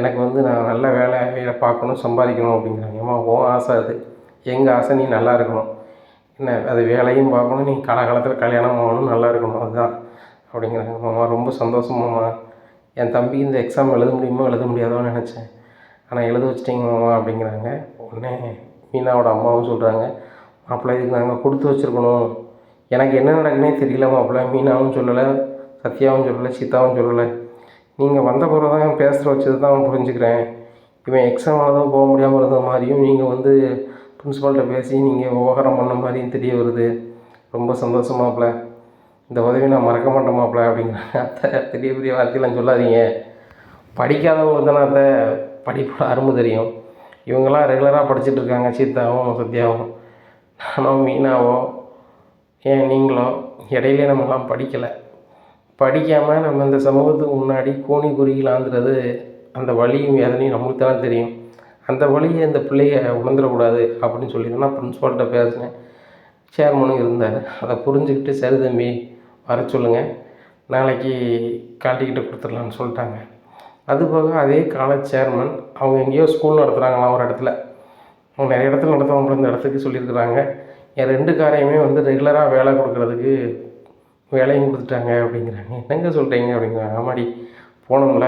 எனக்கு வந்து நான் நல்ல வேலையை பார்க்கணும், சம்பாதிக்கணும் அப்படிங்கிறாங்க. அம்மா உன் ஆசை அது, எங்கள் ஆசை நீ நல்லா இருக்கணும், என்ன அது வேலையும் பார்க்கணும், நீ காலகாலத்தில் கல்யாணம் ஆகணும், நல்லா இருக்கணும், அதுதான் அப்படிங்கிறாங்க. மாமா ரொம்ப சந்தோஷமாம்மா, என் தம்பி இந்த எக்ஸாம் எழுத முடியுமோ எழுத முடியாதோன்னு நினச்சேன், ஆனால் எழுத வச்சிட்டிங்க மாமா அப்படிங்கிறாங்க. உடனே மீனாவோட அம்மாவும் சொல்கிறாங்க, மாப்பிள்ளை இதுக்கு நாங்கள் கொடுத்து வச்சுருக்கணும், எனக்கு என்ன நடக்குன்னே தெரியல மாப்பிள்ளை, மீனாவும் சொல்லலை, சத்யாவும் சொல்லலை, சீதாவும் சொல்லலை, நீங்கள் வந்த பிறகு தான் பேசுகிற வச்சது தான் புரிஞ்சுக்கிறேன், இவன் எக்ஸாம் எழுத போக முடியாமல் இருந்த மாதிரியும் நீங்கள் வந்து பிரின்ஸிபால்கிட்ட பேசி நீங்கள் விவகாரம் பண்ண மாதிரியும் தெரிய வருது, ரொம்ப சந்தோஷம் மாப்பிள்ளை, இந்த உதவி நான் மறக்க மாட்டேன் மாப்பிள்ளை அப்படிங்கிறாங்க. அத்தை பெரிய பெரிய வார்த்தையெல்லாம் சொல்லாதீங்க, படிக்காதவங்களுக்கு தானே அத்தை படிப்போட அருமை தெரியும், இவங்கெல்லாம் ரெகுலராக படிச்சுட்டு இருக்காங்க, சீதாவும் சத்யாவும், நானோ மீனாவோ ஏன் நீங்களோ இடையிலே நம்மலாம் படிக்கலை, படிக்காமல் நம்ம இந்த சமூகத்துக்கு முன்னாடி கூனி குறுகிலாந்துறது அந்த வலியும் வேதனையும் நம்மளுக்கு தான் தெரியும், அந்த வழியை இந்த பிள்ளைய உணர்ந்துடக்கூடாது அப்படின்னு சொல்லி தான் நான் பிரின்ஸ்பால்கிட்ட பேசினேன். சேர்மனும் இருந்தார், அதை புரிஞ்சுக்கிட்டு சரி தம்பி வர சொல்லுங்கள், நாளைக்கு காட்டிக்கிட்ட கொடுத்துடலான்னு சொல்லிட்டாங்க. அதுபோக அதே காலேஜ் சேர்மன் அவங்க எங்கேயோ ஸ்கூல் நடத்துகிறாங்களாம் ஒரு இடத்துல, அவங்க நிறைய இடத்துல நடத்துவாங்க, இந்த இடத்துக்கு சொல்லியிருக்கிறாங்க, என் 2 காரையுமே வந்து ரெகுலராக வேலை கொடுக்குறதுக்கு வேலையும் கொடுத்துட்டாங்க அப்படிங்கிறாங்க. என்னங்க சொல்கிறீங்க அப்படிங்கிறாங்க. ஆமாடி போனோம்ல,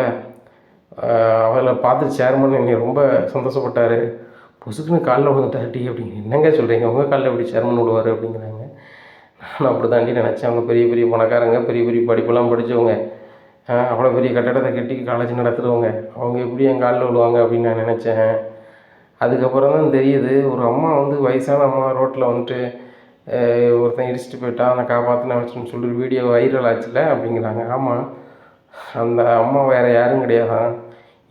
அவளை பார்த்து சேர்மன் என்னை ரொம்ப சந்தோஷப்பட்டார், பொசுக்குன்னு காலில் விழுந்துட்டார் டீ அப்படிங்க. என்னங்க சொல்கிறீங்க, உங்கள் காலில் எப்படி சேர்மன் விடுவார் அப்படிங்கிறாங்க. நான் அப்படி தாண்டி நினச்சேன், அவங்க பெரிய பெரிய பணக்காரங்க, பெரிய பெரிய படிப்பெல்லாம் படித்தவங்க, அவ்வளோ பெரிய கட்டடத்தை கட்டி காலேஜ் நடத்துகிறவங்க, அவங்க எப்படி என் காலில் விழுவாங்க அப்படின்னு நான் நினச்சேன். அதுக்கப்புறம் தான் தெரியுது, ஒரு அம்மா வந்து வயசான அம்மா ரோட்டில் வந்துட்டு ஒருத்தன் இடிச்சிட்டு போயிட்டான், அதை காப்பாற்றின வச்சுன்னு சொல்லிட்டு வீடியோ வைரல் ஆச்சுல அப்படிங்கிறாங்க. ஆமாம், அந்த அம்மா வேறு யாரும் கிடையாதான்,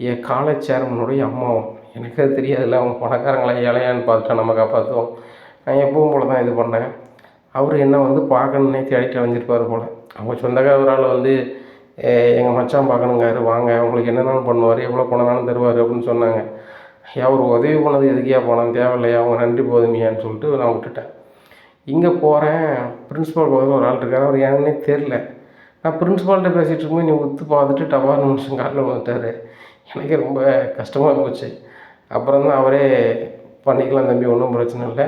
என் காலேஜ் சேர்மனுடைய அம்மாவும். எனக்கு அது தெரியாதுல்ல, அவங்க பணக்காரங்களா ஏழையான்னு பார்த்துட்டா நம்ம காப்பாற்றுவோம். நான் எப்பவும் போல தான் இது பண்ணேன். அவர் என்ன வந்து பார்க்கணுன்னே தேடிட்டு அலைஞ்சிருப்பார் போல். அவங்க சொந்தக்காரரால் வந்து எங்கள் மச்சான் பார்க்கணுங்காரு, வாங்க உங்களுக்கு என்னென்னாலும் பண்ணுவார், எவ்வளோ பணம்னாலும் தருவார் அப்படின்னு சொன்னாங்க. அவர் உதவி பண்ணது எதுக்கியா பணம் தேவையில்லையா, அவங்க நன்றி போதுமையான்னு சொல்லிட்டு நான் விட்டுட்டேன். இங்கே போகிறேன், பிரின்ஸிபால் பக்கத்தில் ஒரு ஆள் இருக்கார், அவர் என்னன்னே தெரில. நான் பிரின்ஸிபால்கிட்ட பேசிகிட்டு இருக்கும்போது நீ உத்து பார்த்துட்டு டபார்னு நிமிஷம் காலில் வந்துட்டார். எனக்கே ரொம்ப கஷ்டமாக போச்சு. அப்புறம் தான் அவரே பண்ணிக்கலாம் தம்பி, ஒன்றும் பிரச்சனை இல்லை,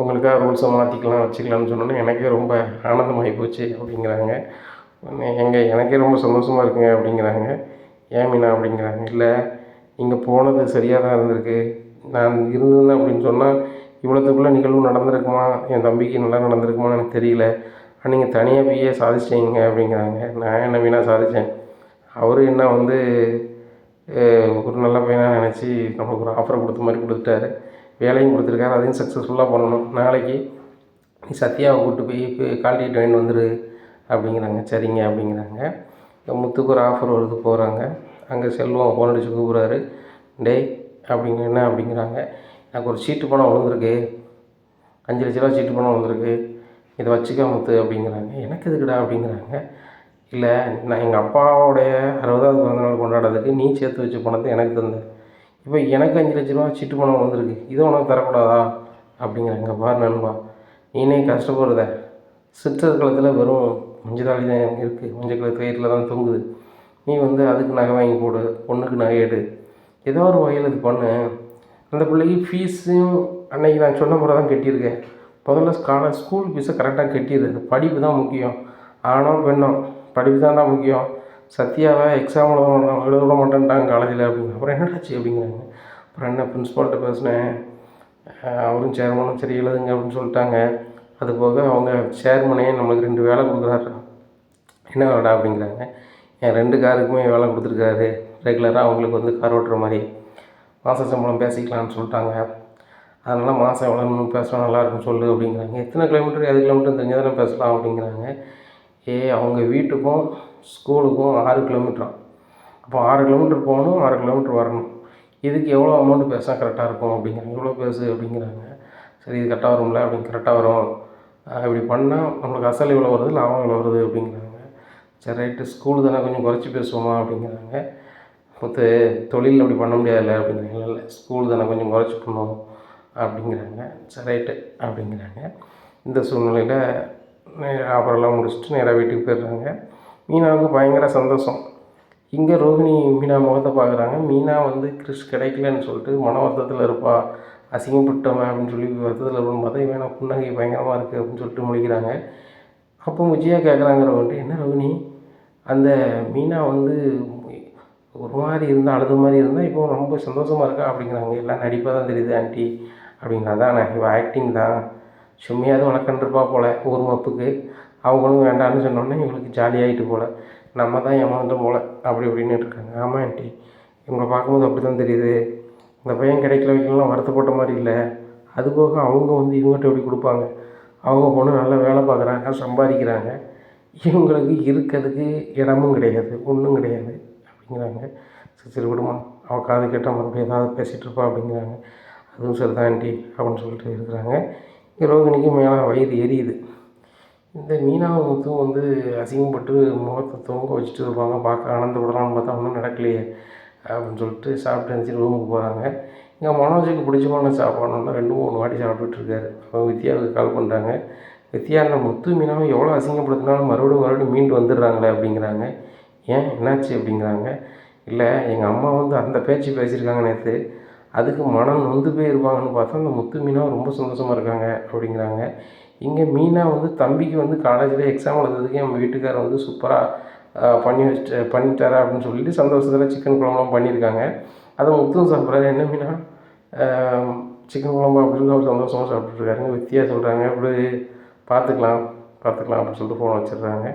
உங்களுக்காக ரூல்ஸை மாற்றிக்கலாம் வச்சுக்கலாம்னு சொன்னோன்னே எனக்கே ரொம்ப ஆனந்தமாகி போச்சு அப்படிங்கிறாங்க. எனக்கே ரொம்ப சந்தோஷமாக இருக்குங்க அப்படிங்கிறாங்க. ஏன் மீனா அப்படிங்கிறாங்க. இல்லை, நீங்கள் போனது சரியாக தான் இருந்திருக்கு, நான் இருந்தேன் அப்படின்னு சொன்னால் இவ்வளோத்துக்குள்ளே நிகழ்வு நடந்திருக்குமா, என் தம்பிக்கு நல்லா நடந்திருக்குமான்னு எனக்கு தெரியல, நீங்கள் தனியாக போய் சாதிச்சிட்டீங்க அப்படிங்கிறாங்க. நான் என்ன மீனா சாதித்தேன், அவர் என்ன வந்து ஒரு நல்ல பையனாக நினச்சி நம்மளுக்கு ஒரு ஆஃபரை கொடுத்த மாதிரி கொடுத்துட்டாரு, வேலையும் கொடுத்துருக்காரு, அதையும் சக்ஸஸ்ஃபுல்லாக பண்ணணும். நாளைக்கு நீ சத்யாவை கூப்பிட்டு போய் கால் டிக்கெட் வாங்கிட்டு வந்துடு அப்படிங்கிறாங்க. சரிங்க அப்படிங்கிறாங்க. முத்துக்கு ஒரு ஆஃபர் வருது, போகிறாங்க. அங்கே செல்வம் ஃபோன் அடிச்சு கூப்பிட்றாரு. டேய் அப்படிங்க, என்ன அப்படிங்கிறாங்க. எனக்கு ஒரு சீட்டு பணம் விழுந்துருக்கு, 5 லட்ச ரூபா சீட்டு பணம் விழுந்துருக்கு, இதை வச்சுக்க முத்து அப்படிங்கிறாங்க. எனக்கு எதுக்குடா அப்படிங்கிறாங்க. இல்லை, நான் எங்கள் அப்பாவோடைய 60வது பிறந்தநாள் கொண்டாடுறதுக்கு நீ சேர்த்து வச்ச பணத்தை எனக்கு தந்தேன், இப்போ எனக்கு 5 லட்ச ரூபா சீட்டு பணம் வந்திருக்கு, இதை உனக்கு தரக்கூடாதா அப்படிங்கிறாங்க. பாரு நண்பா, நீனே கஷ்டப்படுறத, சிற்றர் காலத்தில் வெறும் மஞ்சள் தான் இருக்குது, மஞ்சள் கலர் கயிறில் தான் தொங்குது, நீ வந்து அதுக்கு நகை வாங்கி போடு, பொண்ணுக்கு நகை எடு, ஏதோ ஒரு வகையில் இது பண்ணு. அந்த பிள்ளைக்கு ஃபீஸும் அன்றைக்கி நான் சொன்ன முறை தான் கட்டியிருக்கேன். முதல்ல ஸ்கூல் ஃபீஸை கரெக்டாக கட்டிடுது, படிப்பு தான் முக்கியம், ஆணோ பெண்ணோ படிப்பு தான்டா முக்கியம். சத்யாவை எக்ஸாம் எழுத விட மாட்டேன்ட்டாங்க காலேஜில் அப்படிங்க. அப்புறம் என்னடாச்சு அப்படிங்கிறாங்க. அப்புறம் என்ன பிரின்ஸ்பால்கிட்ட பேசினேன், அவரும் சேர்மனும் சரி எழுதுங்க அப்படின்னு சொல்லிட்டாங்க. அது போக அவங்க சேர்மனே நம்மளுக்கு 2 வேலை கொடுக்குறாரு. என்ன வேலைடா அப்படிங்கிறாங்க. என் 2 காருக்குமே வேலை கொடுத்துருக்காரு, ரெகுலராக அவங்களுக்கு வந்து கார் ஓட்டுற மாதிரி, மாத சம்பளம் பேசிக்கலான்னு சொல்லிட்டாங்க. அதனால் மாதம் எவ்வளோன்னு பேசினா நல்லாயிருக்குன்னு சொல்லு அப்படிங்கிறாங்க. எத்தனை கிலோமீட்டர், 7 கிலோமீட்டர் தெரிஞ்சால் தானே பேசலாம் அப்படிங்கிறாங்க. அவங்க வீட்டுக்கும் ஸ்கூலுக்கும் 6 கிலோமீட்டராம். அப்போ 6 கிலோமீட்டர் போகணும், 6 கிலோமீட்டர் வரணும். இதுக்கு எவ்வளோ அமௌண்ட்டு பேசினா கரெக்டாக இருக்கும் அப்படிங்கிறாங்க. இவ்வளோ பேசு அப்படிங்கிறாங்க. சரி, இது கரெக்டாக வரும்ல அப்படின்னு. கரெக்டாக வரும், இப்படி பண்ணால் நம்மளுக்கு அசல் இவ்வளோ வருது, லாபம் இவ்வளோ வருது அப்படிங்கிறாங்க. சரி ரைட்டு, ஸ்கூலு தானே கொஞ்சம் குறைச்சி பேசுவோமா அப்படிங்கிறாங்க. தொழில் அப்படி பண்ண முடியாதுல்ல அப்படிங்கிறாங்க. இல்லை, ஸ்கூல் தானே கொஞ்சம் குறைச்சி பண்ணுவோம் அப்படிங்கிறாங்க. சரி ரைட்டு அப்படிங்கிறாங்க. இந்த சூழ்நிலையில் அப்புறம்லாம் முடிச்சுட்டு நேராக வீட்டுக்கு போயிடுறாங்க. மீனாவுக்கு பயங்கர சந்தோஷம். இங்கே ரோஹிணி மீனா முகத்தை பார்க்குறாங்க. மீனா வந்து கிறிஸ் கிடைக்கலன்னு சொல்லிட்டு மன வருத்தத்தில் இருப்பா, அசிங்கப்பட்டவன் அப்படின்னு சொல்லி வருத்தத்தில் இருக்கணும்னு பார்த்தா இவன் புன்னகை பயங்கரமாக இருக்குது அப்படின்னு சொல்லிட்டு முடிக்கிறாங்க. அப்போ விஜயா கேட்குறாங்கிற வந்துட்டு, என்ன ரோஹிணி, அந்த மீனா வந்து ஒரு மாதிரி இருந்தால், அழுத மாதிரி இருந்தால் இப்போ ரொம்ப சந்தோஷமாக இருக்கா அப்படிங்கிறாங்க. எல்லாம் நடிப்பாக தான் தெரியுது ஆண்டி அப்படிங்கிறா. அதான் இவள் ஆக்டிங் தான், சும்மையாவது வளர்க்கண்டிருப்பா போல் ஊர் மப்புக்கு, அவங்களும் வேண்டான்னு சொன்னோன்னே இவங்களுக்கு ஜாலியாகிட்டு போல், நம்ம தான் ஏமாந்துட்டோம் போல் அப்படி இப்படின்னு இருக்காங்க. ஆமாம் ஆண்டி, இவங்களை பார்க்கும்போது அப்படி தான் தெரியுது, இந்த பையன் கிடைக்கல வைக்கலாம் வருத்தப்பட்ட மாதிரி இல்லை. அதுபோக அவங்க வந்து இவங்ககிட்ட எப்படி கொடுப்பாங்க, அவங்க பொண்ணு நல்லா வேலை பார்க்குறாங்க, சம்பாதிக்கிறாங்க, இவங்களுக்கு இருக்கிறதுக்கு இடமும் கிடையாது, ஒன்றும் கிடையாது அப்படிங்கிறாங்க. சரி விடுமா, அவள் காது கேட்டால் மறுபடியும் ஏதாவது பேசிகிட்டு இருப்பா அப்படிங்கிறாங்க. அதுவும் சரி தான் ஆண்டி அப்படின்னு சொல்லிட்டு இருக்கிறாங்க. ரோகிணிக்கு மேலே வயிறு எரியுது. இந்த மீனாவும் முத்தும் வந்து அசிங்கப்பட்டு முகத்தை தொங்க வச்சுட்டு இருப்பாங்க, பார்க்க ஆனந்தப்படலாம்னு பார்த்தா ஒன்றும் நடக்கலையே அப்படின்னு சொல்லிட்டு சாப்பிட்டு இருந்துச்சு ரூமுக்கு போகிறாங்க. இங்கே மனோஜுக்கு பிடிச்சமான சாப்பாடுனா 2-3 வாட்டி சாப்பிட்டுட்ருக்காரு. அவங்க வித்யாவுக்கு கால் பண்ணுறாங்க. வித்யா, அந்த முத்து மீனாவும் எவ்வளோ அசிங்கப்படுத்தினாலும் மறுபடியும் மீண்டு வந்துடுறாங்களே அப்படிங்கிறாங்க. ஏன் என்னாச்சு அப்படிங்கிறாங்க. இல்லை, எங்கள் அம்மா வந்து அந்த பேச்சு பேசியிருக்காங்க நேற்று, அதுக்கு மனம் நொந்து போய் இருப்பாங்கன்னு பார்த்தா அந்த முத்து மீனாவும் ரொம்ப சந்தோஷமாக இருக்காங்க அப்படிங்கிறாங்க. இங்கே மீனா வந்து தம்பிக்கு வந்து காலேஜில் எக்ஸாம் எழுதுறதுக்கு என் வீட்டுக்காரர் வந்து சூப்பராக பண்ணிட்டாரா அப்படின்னு சொல்லிட்டு சந்தோஷத்தில் சிக்கன் குழம்புலாம் பண்ணியிருக்காங்க. அதை முத்தும் சாப்பிட்றாரு. என்ன மீனா சிக்கன் குழம்பு அப்படின்னு அவர் சந்தோஷமாக சாப்பிட்டுருக்காருங்க. வித்தியா சொல்கிறாங்க, இப்படி பார்த்துக்கலாம் அப்படின்னு சொல்லிட்டு ஃபோன் வச்சிடுறாங்க.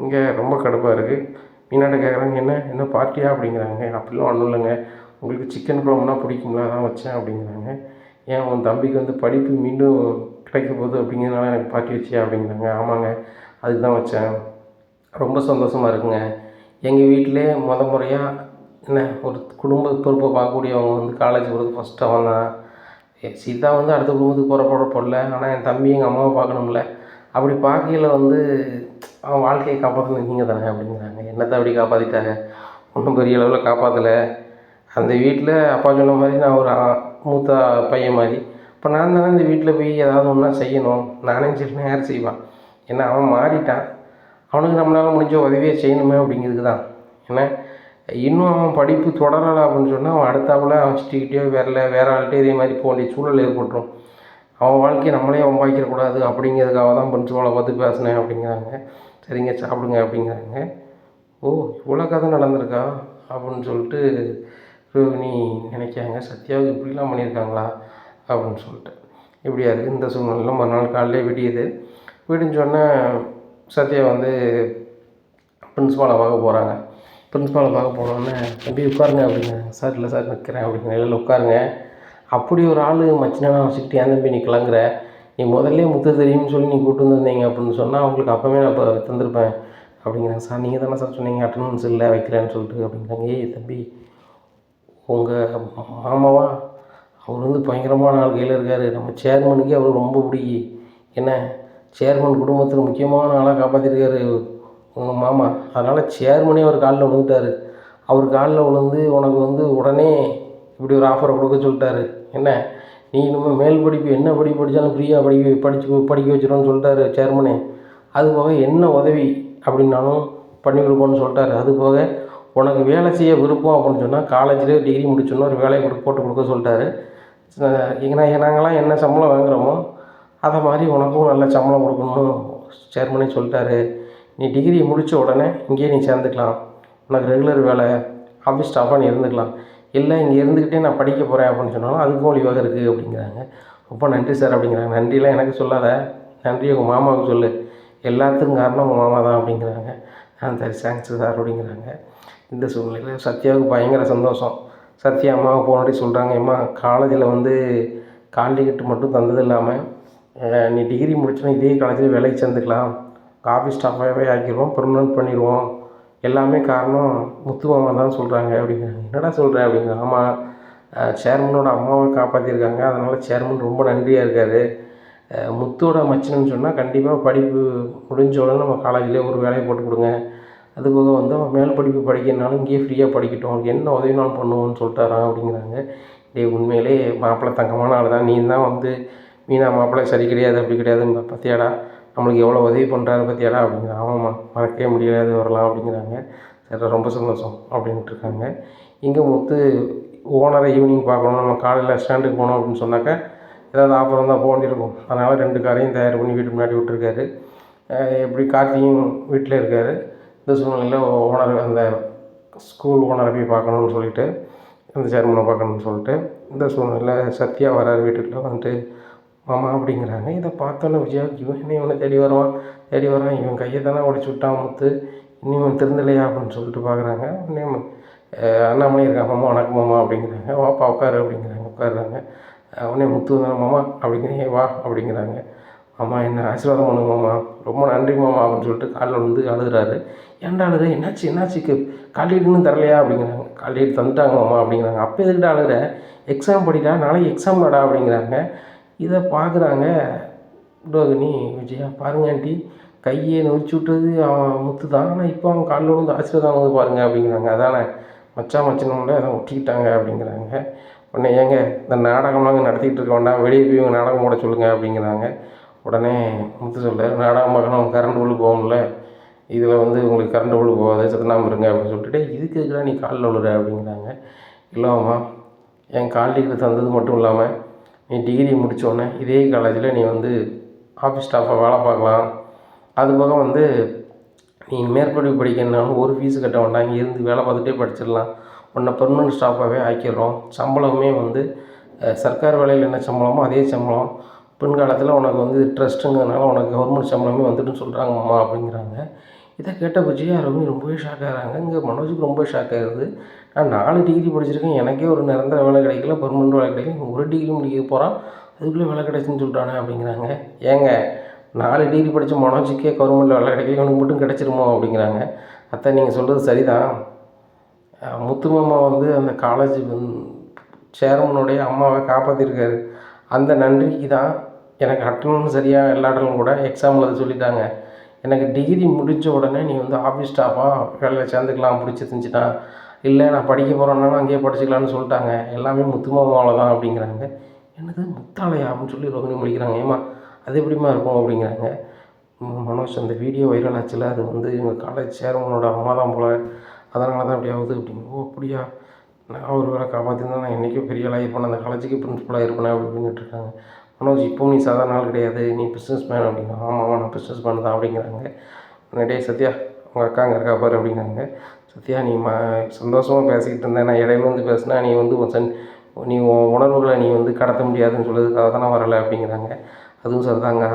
இங்கே ரொம்ப கடுப்பாக இருக்குது. மீனாட்ட கேட்குறாங்க, என்ன பார்ட்டியா அப்படிங்கிறாங்க. அப்படிலாம் ஒன்றும் இல்லைங்க, உங்களுக்கு சிக்கன் குழம்புனா பிடிக்குங்களா, அதான் வச்சேன் அப்படிங்கிறாங்க. ஏன் உன் தம்பிக்கு வந்து படிப்பு மீண்டும் கிடைக்க போகுது அப்படிங்கிறதுனால எனக்கு பார்ட்டி வச்சியா அப்படிங்கிறாங்க. ஆமாங்க, அதுக்கு தான் வச்சேன். ரொம்ப சந்தோஷமாக இருக்குங்க. எங்கள் வீட்டிலே முறையாக என்ன ஒரு குடும்ப பொறுப்பை பார்க்கக்கூடியவங்க வந்து காலேஜ் போகிறது ஃபஸ்ட்டு அவன் தான். சீதா வந்து அடுத்த குடும்பத்துக்கு போகிற பொடல. ஆனால் என் தம்பி எங்கள் அம்மாவை பார்க்கணும்ல. அப்படி பார்க்கையில் வந்து அவன் வாழ்க்கையை காப்பாற்றினது நீங்கள் தானே அப்படிங்கிறாங்க. என்னத்தை அப்படி காப்பாற்றிட்டாங்க? ஒன்றும் பெரிய அளவில் காப்பாற்றலை. அந்த வீட்டில் அப்பா சொன்ன மாதிரி நான் ஒரு மூத்த பையன் மாதிரி. இப்போ நான் தானே இந்த வீட்டில் போய் ஏதாவது ஒன்றா செய்யணும். நானே செய்யணும், யார் செய்வான்? ஏன்னா அவன் மாறிட்டான். அவனுக்கு நம்மளால் முடிஞ்ச உதவியை செய்யணுமே அப்படிங்கிறதுக்கு தான். ஏன்னா இன்னும் அவன் படிப்பு தொடரலை அப்படின்னு சொன்னால் அவன் அடுத்தாப்புல அவன் சிட்டிக்கிட்டேயோ வேறு ஆள்கிட்டே இதே மாதிரி போக வேண்டிய சூழல் ஏற்பட்டுரும். அவன் வாழ்க்கையை நம்மளே வம்பாக்கிடக்கூடாது அப்படிங்கிறதுக்காக தான் பிரின்சிபாலை பார்த்து பேசினேன் அப்படிங்கிறாங்க. சரிங்க, சாப்பிடுங்க அப்படிங்கிறாங்க. ஓ, இவ்வளோ கதை நடந்திருக்கா அப்படின்னு சொல்லிட்டு ரோகிணி நினைக்காங்க. சத்யாவுக்கு இப்படிலாம் பண்ணியிருக்காங்களா அப்படின்னு சொல்லிட்டு. இப்படியா இருக்குது இந்த சூழ்நிலையில் மறுநாள் காலையிலே விடியுது. விடிஞ்சோடனே சத்யா வந்து பிரின்ஸ்பாலை பார்க்க போகிறாங்க. பிரின்ஸ்பாலை பார்க்க போனோடனே தம்பி உட்காருங்க அப்படிங்கிறாங்க. சார் இல்லை சார் நிற்கிறேன் அப்படிங்கிற நிலையில் உட்காருங்க. அப்படி ஒரு ஆள் மச்சினெல்லாம் வச்சுக்கிட்டு ஏன் தம்பி நீ கிளங்குற? நீ முதல்ல முத்து தெரியும்னு சொல்லி நீ கூப்பிட்டு வந்துருந்தீங்க அப்படின்னு சொன்னால் அவங்களுக்கு அப்போவே நான் இப்போ தந்திருப்பேன் அப்படிங்கிறாங்க. சார் நீங்கள் தானே சார் சொன்னீங்க அட்டண்டன்ஸ் இல்லை வைக்கிறேன்னு சொல்லிட்டு அப்படிங்கிறாங்க. ஏய் தம்பி, உங்கள் மாமாவா அவர் வந்து பயங்கரமான ஆள் கையில் இருக்கார். நம்ம சேர்மனுக்கே அவர் ரொம்ப பிடிக்கி. என்ன, சேர்மன் குடும்பத்தில் முக்கியமான ஆளாக காப்பாற்றிருக்காரு உங்கள் மாமா. அதனால் சேர்மனே அவர் காலில் விழுந்துட்டார். அவர் காலில் விழுந்து உனக்கு வந்து உடனே இப்படி ஒரு ஆஃபரை கொடுக்க சொல்லிட்டாரு. என்ன, நீ இனிமேல் மேல் படிப்பு என்ன படிப்பு படித்தாலும் ஃப்ரீயாக படிக்க வச்சிருவோன்னு சொல்லிட்டாரு சேர்மனே. அதுபோக என்ன உதவி அப்படின்னாலும் பண்ணி கொடுப்போன்னு சொல்லிட்டாரு. அதுபோக உனக்கு வேலை செய்ய விருப்பம் அப்படின்னு சொன்னால் காலேஜில் டிகிரி முடிச்சோன்னா ஒரு வேலையை போட்டு கொடுக்க சொல்லிட்டாரு. ஏன்னா நாங்களாம் என்ன சம்பளம் வாங்குகிறோமோ அதை மாதிரி உனக்கும் நல்ல சம்பளம் கொடுக்கணும்னு சேர்மனே சொல்லிட்டாரு. நீ டிகிரி முடித்த உடனே இங்கேயே நீ சேர்ந்துக்கலாம். உனக்கு ரெகுலர் வேலை ஆஃபீஸ் ஸ்டாஃபாக நீ இருந்துக்கலாம். இல்லை இங்கே இருந்துக்கிட்டே நான் படிக்க போகிறேன் அப்படின்னு சொன்னாலும் அதுக்கும் வழிவகை இருக்குது அப்படிங்கிறாங்க. ரொம்ப நன்றி சார் அப்படிங்கிறாங்க. நன்றிலாம் எனக்கு சொல்லாத, நன்றி உங்கள் மாமாவுக்கு சொல்லு. எல்லாத்துக்கும் காரணம் உங்கள் மாமா தான் அப்படிங்கிறாங்க. சரி தேங்க்ஸ் சார் அப்படிங்கிறாங்க. இந்த சூழ்நிலையில் சத்யாவுக்கு பயங்கர சந்தோஷம். சத்யா அம்மாவை போனடி சொல்கிறாங்க, அம்மா காலேஜில் வந்து கால் டிக்கெட்டு மட்டும் தந்தது இல்லாமல் நீ டிகிரி முடிச்சோன்னா இதே காலேஜில் வேலைக்கு சேர்ந்துக்கலாம். ஆஃபீஸ் ஸ்டாஃபாகவே ஆக்கிடுவோம், பெர்மனன்ட் பண்ணிடுவோம். எல்லாமே காரணம் முத்து மாமா தான் சொல்கிறாங்க அப்படிங்கிறாங்க. என்னடா சொல்கிறேன் அப்படிங்கிறாங்க. ஆமாம், சேர்மனோட அம்மாவை காப்பாற்றிருக்காங்க. அதனால் சேர்மன் ரொம்ப நன்றியாக இருக்கார். முத்தோட மச்சினன்னு சொன்னால் கண்டிப்பாக படிப்பு முடிஞ்ச உடனே நம்ம காலேஜில் ஒரு வேலையை போட்டு கொடுங்க. அதுபோக வந்து அவன் மேல் படிப்பு படிக்கிறனாலும் இங்கேயே ஃப்ரீயாக படிக்கட்டும், அவனுக்கு என்ன உதவினாலும் பண்ணுவோன்னு சொல்லிட்டாரான் அப்படிங்கிறாங்க. உண்மையிலே மாப்பிள்ளை தங்கமான ஆள் தான். நீ தான் வந்து மீனா மாப்பிள்ளை சரி கிடையாது அப்படி கிடையாதுன்னு பார்த்தியாடா, நம்மளுக்கு எவ்வளோ உதவி பண்ணுறாரு பார்த்தியாடா அப்படிங்கிறாங்க. ஆமாம்மா, மறக்கவே முடியாது வரலாம் அப்படிங்கிறாங்க. சரி ரொம்ப சந்தோஷம் அப்படின்ட்டு இருக்காங்க. இங்கே முத்து ஓனரை ஈவினிங் பார்க்கணும், நம்ம காலையில் ஸ்டாண்டுக்கு போகணும் அப்படின்னு சொன்னாக்கா ஏதாவது ஆஃபர் வந்தால் போக வேண்டியிருக்கும். அதனால் 2 காரையும் தயார் பண்ணி வீட்டு முன்னாடி விட்டுருக்காரு. எப்படி கார்த்தியும் வீட்டில் இருக்கார். இந்த சூழ்நிலையில் ஓனர் அந்த ஸ்கூல் ஓனரை போய் பார்க்கணுன்னு சொல்லிவிட்டு அந்த சேர்மனை பார்க்கணுன்னு சொல்லிட்டு இந்த சூழ்நிலையில் சத்யா வரார் வீட்டுக்குள்ளே வந்துட்டு. மாமா அப்படிங்கிறாங்க. இதை பார்த்தோன்னே விஜயாவுக்கு இவனை தேடி வரான். இவன் கையை தானே உடச்சி விட்டான் முத்து, இன்னும் இவன் திருந்தலையா அப்படின்னு சொல்லிட்டு பார்க்குறாங்க. உடனே அண்ணாமலை இருக்கான். மாமா வணக்கம் மாமா அப்படிங்கிறாங்க. வாப்பா உட்காரு அப்படிங்கிறாங்க. உட்காடுறாங்க. உடனே முத்து தானே மாமா அப்படிங்கிறீங்க, வா அப்படிங்கிறாங்க. மாமா என்ன ஆசீர்வாதம் பண்ணுங்க மாமா, ரொம்ப நன்றி மாமா அப்படின்னு சொல்லிட்டு காலில் வந்து அழுகிறாரு. ஏன்டா அழுது, என்னாச்சுக்கு கால்டீட்டுன்னு தரலையா அப்படிங்கிறாங்க. கால்டீட்டு தந்துட்டாங்க மாமா அப்படிங்கிறாங்க. அப்போ எதுக்கிட்ட அழுகிற, எக்ஸாம் படிடா, நாளைக்கு எக்ஸாம் நடா அப்படிங்கிறாங்க. இதை பார்க்குறாங்க ரோகிணி. விஜயா பாருங்க ஆண்டி, கையை நொறிச்சு விட்டது அவன் முத்து தான், ஆனால் இப்போ அவன் காலில் வந்து ஆசீர்வாதம் வந்து பாருங்கள் அப்படிங்கிறாங்க. அதானே மச்சனோட அதை ஒட்டிக்கிட்டாங்க அப்படிங்கிறாங்க. உடனே ஏங்க இந்த நாடகம்லாம் நடத்திக்கிட்டு இருக்க வேண்டாம், வெளியே போய் இவங்க நாடகம் போட சொல்லுங்கள் அப்படிங்கிறாங்க. உடனே முத்து சொல்கிறார், நாடகம் பார்க்கணும், கரண்ட் பில்லு போகணும்ல, இதில் வந்து உங்களுக்கு கரண்ட் பில்லு போகாது, சத்தனாமல் இருங்க அப்படின்னு சொல்லிட்டு இதுக்கு எதுக்குடா நீ காலில் விழுற அப்படிங்கிறாங்க. இல்லைம்மா, என் கால் டிக்கெட் தந்தது மட்டும் இல்லாமல் நீ டிகிரி முடித்தோடனே இதே காலேஜில் நீ வந்து ஆஃபீஸ் ஸ்டாஃபாக வேலை பார்க்கலாம். அதுபோக வந்து நீ மேற்படிப்பு படிக்கணுன்னாலும் ஒரு ஃபீஸு கட்ட வேண்டாம், இங்கே இருந்து வேலை பார்த்துட்டே படிச்சிடலாம். உன்னை பெர்மனன்ட் ஸ்டாஃபாகவே ஆக்கிடுறோம். சம்பளமே வந்து சர்க்கார் வேலையில் என்ன சம்பளமோ அதே சம்பளம். பின்காலத்தில் உனக்கு வந்து ட்ரஸ்ட்டுங்கிறதுனால உனக்கு கவர்மெண்ட் சம்பளமே வந்துட்டுன்னு சொல்கிறாங்க மாமா அப்படிங்கிறாங்க. இதை கேட்ட விஜயா ரோகிணி ரொம்பவே ஷாக் ஆகிறாங்க. இங்கே மனோஜுக்கு ரொம்ப ஷாக் ஆகுது. நான் 4 டிகிரி படிச்சிருக்கேன், எனக்கே ஒரு நிரந்தர வேலை கிடைக்கல, பெர்மனெண்ட் வேலை கிடைக்கல, ஒரு டிகிரி முடிக்க போகிறான், அதுக்குள்ளே வேலை கிடைச்சுன்னு சொல்லிட்டானே அப்படிங்கிறாங்க. ஏங்க 4 டிகிரி படித்த மனோஜுக்கே கவர்மெண்ட் வேலை கிடைக்கல, இவனுக்கு மட்டும் கிடச்சிருமோ அப்படிங்கிறாங்க. அத்தை நீங்கள் சொல்கிறது சரிதான். முத்துமாமா வந்து அந்த காலேஜ் சேர்மனுடைய அம்மாவை காப்பாற்றிருக்காரு. அந்த நன்றிக்கு தான் எனக்கு அட்டனும் சரியாக எல்லாட்டனும் கூட எக்ஸாம் எழுத சொல்லிட்டாங்க. எனக்கு டிகிரி முடித்த உடனே நீ வந்து ஆஃபீஸ் ஸ்டாஃபாக வேலையில் சேர்ந்துக்கலாம் பிடிச்சிருந்துச்சின்னா, இல்லை நான் படிக்க போகிறேன்னாலும் அங்கேயே படிச்சுக்கலான்னு சொல்லிட்டாங்க. எல்லாமே முத்துமாமாவில் தான் அப்படிங்கிறாங்க. என்னது முத்தாளையா அப்படின்னு சொல்லி ரோகிணி முடிக்கிறாங்க. ஏம்மா அது எப்படிமா இருக்கும் அப்படிங்கிறாங்க. மனோஜ் அந்த வீடியோ வைரல் ஆச்சுல, அது வந்து இவங்க காலேஜ் சேர்மனோட அம்மா தான் போல், அதனால தான் அப்படி ஆகுது அப்படின்னு. ஓ அப்படியா, நான் ஒரு வேலை காப்பாற்றிருந்தேன், நான் என்றைக்கும் பெரிய ஆளாக இருப்பேன், அந்த காலேஜுக்கு பிரின்ஸ்பலாக இருப்பேன் அப்படி அப்படின்ட்டு இருக்காங்க. மனோஜ் இப்போவும் நீ சாதாரண ஆள் கிடையாது, நீ பிஸ்னஸ் மேன் அப்படின்னா. ஆமாம் நான் பிஸ்னஸ் மேன் தான் அப்படிங்கிறாங்க. டே சத்யா உங்கள் அக்கா அங்கே இருக்கா பாரு அப்படிங்கிறாங்க. சத்யா நீ சந்தோஷமாக பேசிக்கிட்டு இருந்தேன், நான் இடையில வந்து பேசினா நீ வந்து நீ உணர்வுகளை நீ வந்து கடத்த முடியாதுன்னு சொல்லுறதுக்காக தான் நான் வரலை அப்படிங்கிறாங்க. அதுவும் சரிதாங்க,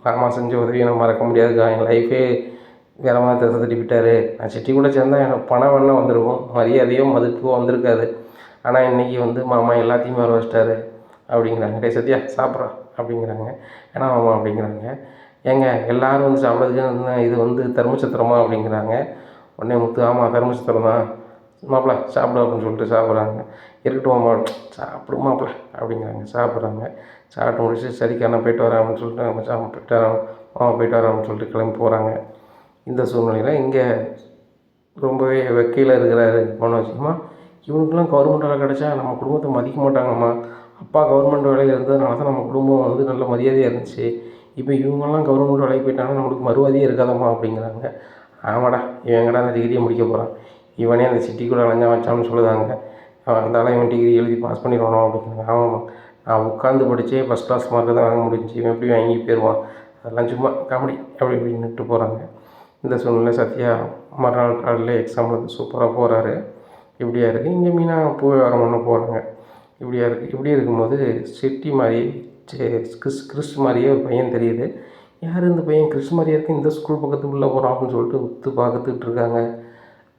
மாமா செஞ்ச உதவியை நான் மறக்க முடியாதுக்கா, என் லைஃபே வேற மாதிரி திசை திருப்பிட்டாரு. நான் சிட்டி கூட சேர்ந்தால் எனக்கு பணம் வேணால் வந்திருக்கும், மரியாதையோ மதிப்போ வந்திருக்காது. ஆனால் இன்றைக்கி வந்து மாமா எல்லாத்தையுமே வர வச்சிட்டாரு அப்படிங்கிறாங்க. டே சத்யா சாப்பிட்றா அப்படிங்கிறாங்க. ஏன்னா மாமா அப்படிங்கிறாங்க. ஏங்க எல்லோரும் வந்து சாப்பிட்றதுக்கு இது வந்து தர்மசத்திரமா அப்படிங்கிறாங்க. உடனே முத்து ஆமாம் தர்மசத்திரம் தான் மாப்பிள்ள சாப்பிடு அப்படின்னு சொல்லிட்டு சாப்பிட்றாங்க. இருக்கட்டும் மாமா சாப்பிடு மாப்பிள்ள அப்படிங்கிறாங்க. சாப்பிட்றாங்க. சாப்பிட்டு முடிச்சுட்டு சரிக்கா நான் போயிட்டு வரேன் அப்படின்னு சொல்லிட்டு மச்சான் போயிட்டு வரேன் மாமா போயிட்டு வரேன் அப்படின்னு சொல்லிட்டு கிளம்பி போகிறாங்க. இந்த சூழ்நிலையில் இங்கே ரொம்பவே வெக்கையில் இருக்கிறாரு மனோஜ்மா. இவனுக்கெல்லாம் கவர்மெண்ட் வேலை கிடச்சா நம்ம குடும்பத்தை மதிக்க மாட்டாங்கம்மா. அப்பா கவர்மெண்ட் வேலையில் இருந்ததுனால தான் நம்ம குடும்பம் வந்து நல்ல மரியாதையாக இருந்துச்சு. இப்போ இவங்கெல்லாம் கவர்மெண்ட் வேலைக்கு போயிட்டாங்கன்னா நம்மளுக்கு மறுவாதியே இருக்காதம்மா அப்படிங்கிறாங்க. ஆமாடா இவன் எங்கடா அந்த டிகிரியை முடிக்க போகிறான், இவனே அந்த சிட்டிக்குள்ளே அலைஞ்சா வச்சான்னு சொல்லுதாங்க. அதனால் இவன் டிகிரி எழுதி பாஸ் பண்ணிடுவானோ அப்படிங்கிறாங்க. ஆமாம்மா நான் உட்காந்து படித்தே ஃபஸ்ட் கிளாஸ் மார்க்கு தான் வாங்க முடிஞ்சு, இவன் எப்படி வாங்கி போயிடுவான், அதெல்லாம் சும்மா காமெடி அப்படி இப்படின்னுட்டு போகிறாங்க. இந்த சூழ்நிலை சத்யா மறுநாள் காலையில் எக்ஸாமில் சூப்பராக போகிறாரு. இப்படியா இருக்குது. இங்கே மீனா பூ வியாபாரம் பண்ண போகிறாங்க. இப்படியா இருக்குது. இப்படி இருக்கும்போது சிட்டி மாதிரி கிறிஸ் மாதிரியே ஒரு பையன் தெரியுது. யார் இந்த பையன் கிறிஸ் மாதிரியே இருக்குது, இந்த ஸ்கூல் பக்கத்துக்கு உள்ளே போகிறான் அப்படின்னு சொல்லிட்டு உத்து பார்த்துக்கிட்டு இருக்காங்க.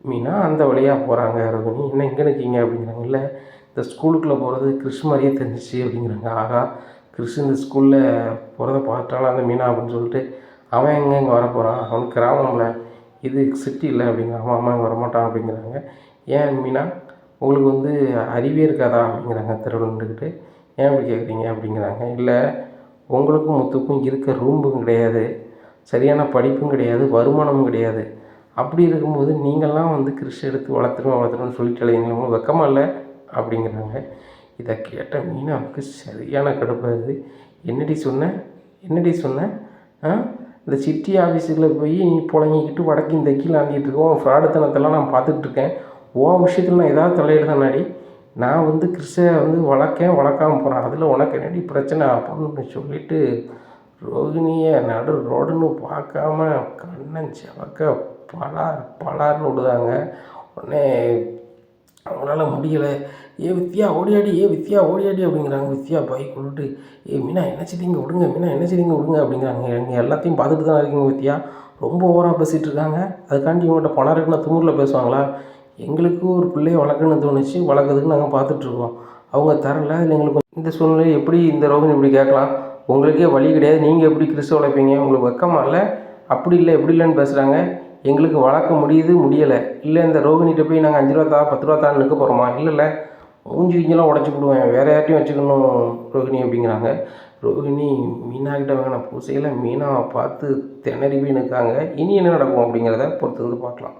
மீனா அந்த வழியாக போகிறாங்க. ரோகிணி என்ன இங்கே நிற்கிங்க அப்படிங்கிறாங்க. இல்லை இந்த ஸ்கூலுக்குள்ளே போகிறது கிறிஸ் மாதிரியே தெரிஞ்சிச்சு அப்படிங்கிறாங்க. ஆகா கிறிஸ் இந்த ஸ்கூலில் போகிறத பார்த்தாலும் அந்த மீனா அப்படின்னு சொல்லிட்டு அவன் எங்கே இங்கே வரப்போகிறான், அவனுக்கு கிராமம்ல இது சிட்டி இல்லை அப்படிங்கிறான். அவன் அம்மா இங்கே வரமாட்டான் அப்படிங்கிறாங்க. ஏன் மீனா உங்களுக்கு வந்து அறிவே இருக்காதா அப்படிங்கிறாங்க தெருவில் நின்றுக்கிட்டு. ஏன் அப்படி கேட்குறீங்க அப்படிங்கிறாங்க. இல்லை உங்களுக்கும் முத்துக்கும் இருக்க ரூம்பும் கிடையாது, சரியான படிப்பும் கிடையாது, வருமானமும் கிடையாது. அப்படி இருக்கும்போது நீங்கள்லாம் வந்து கிறிஸ் எடுத்து வளர்த்துருன்னு சொல்லிட்டு எழுதிங்களா, வெக்கமாக இல்லை அப்படிங்கிறாங்க. இதை கேட்ட மீனாவுக்கு சரியான கடுப்பாகுது. என்னடி சொன்னேன் இந்த சிட்டி ஆஃபீஸுக்குள்ளே போய் நீ புழங்கிக்கிட்டு வடக்கு தெக்கில் ஆண்டிகிட்டு இருக்கோம், ஃப்ராடுத்தனத்தெல்லாம் நான் பார்த்துட்ருக்கேன். உன் விஷயத்தில் நான் ஏதாவது தலையிடுறேன்னாடி, நான் வந்து கிறிஸை வந்து வளர்க்காமல் போகிறேன், அதில் உனக்கு என்னடி பிரச்சனை அப்படின்னு சொல்லிவிட்டு ரோகிணியை நடு ரோடுன்னு பார்க்காம கண்ணன் செவக்க பலார்னு விடுதாங்க. உடனே அவங்களால முடியலை. வித்யா ஓடியாடி அப்படிங்கிறாங்க. வித்யா பைக் விட்டுட்டு மீனா என்ன செய்திங்க விடுங்க, மீனா என்ன செய்திங்க விடுங்க அப்படிங்கிறாங்க. நீங்கள் எல்லாத்தையும் பார்த்துட்டு தான் இருக்கீங்க வித்யா, ரொம்ப ஓவராக பேசிகிட்டு இருக்காங்க. அதுக்காண்டி இவங்கள்ட்ட பணம் இருக்குன்னா துமுறில் பேசுவாங்களா? எங்களுக்கு ஒரு பிள்ளையை வளர்க்கணும்னு தோணுச்சு, வளர்க்குறதுக்கு நாங்கள் பார்த்துட்ருக்கோம், அவங்க தரல. இல்லை எங்களுக்கு இந்த சூழ்நிலை எப்படி இந்த ரோகிணி இப்படி கேட்கலாம், உங்களுக்கே வழி கிடையாது, நீங்கள் எப்படி கிறிஸ்துவ வளர்ப்பீங்க, உங்களுக்கு வெக்கமாக இல்லை? அப்படி இல்லை எப்படி இல்லைன்னு பேசுகிறாங்க. எங்களுக்கு வளர்க்க முடியலை. இல்லை இந்த ரோகிணிகிட்ட போய் நாங்கள் 5 ரூபா தா 10 ரூபா தான் நிற்க போகிறோமா? இல்லை மூஞ்சி கிஞ்செல்லாம் உடச்சி விடுவேன், வேறு யார்ட்டையும் வச்சுக்கணும் ரோகிணி அப்படிங்கிறாங்க. ரோகிணி மீனாக்கிட்ட வாங்கின பூசையில் மீனாவை பார்த்து திணறி போய் நிற்காங்க. இனி என்ன நடக்கும் அப்படிங்கிறத பொறுத்து வந்து பார்க்கலாம்.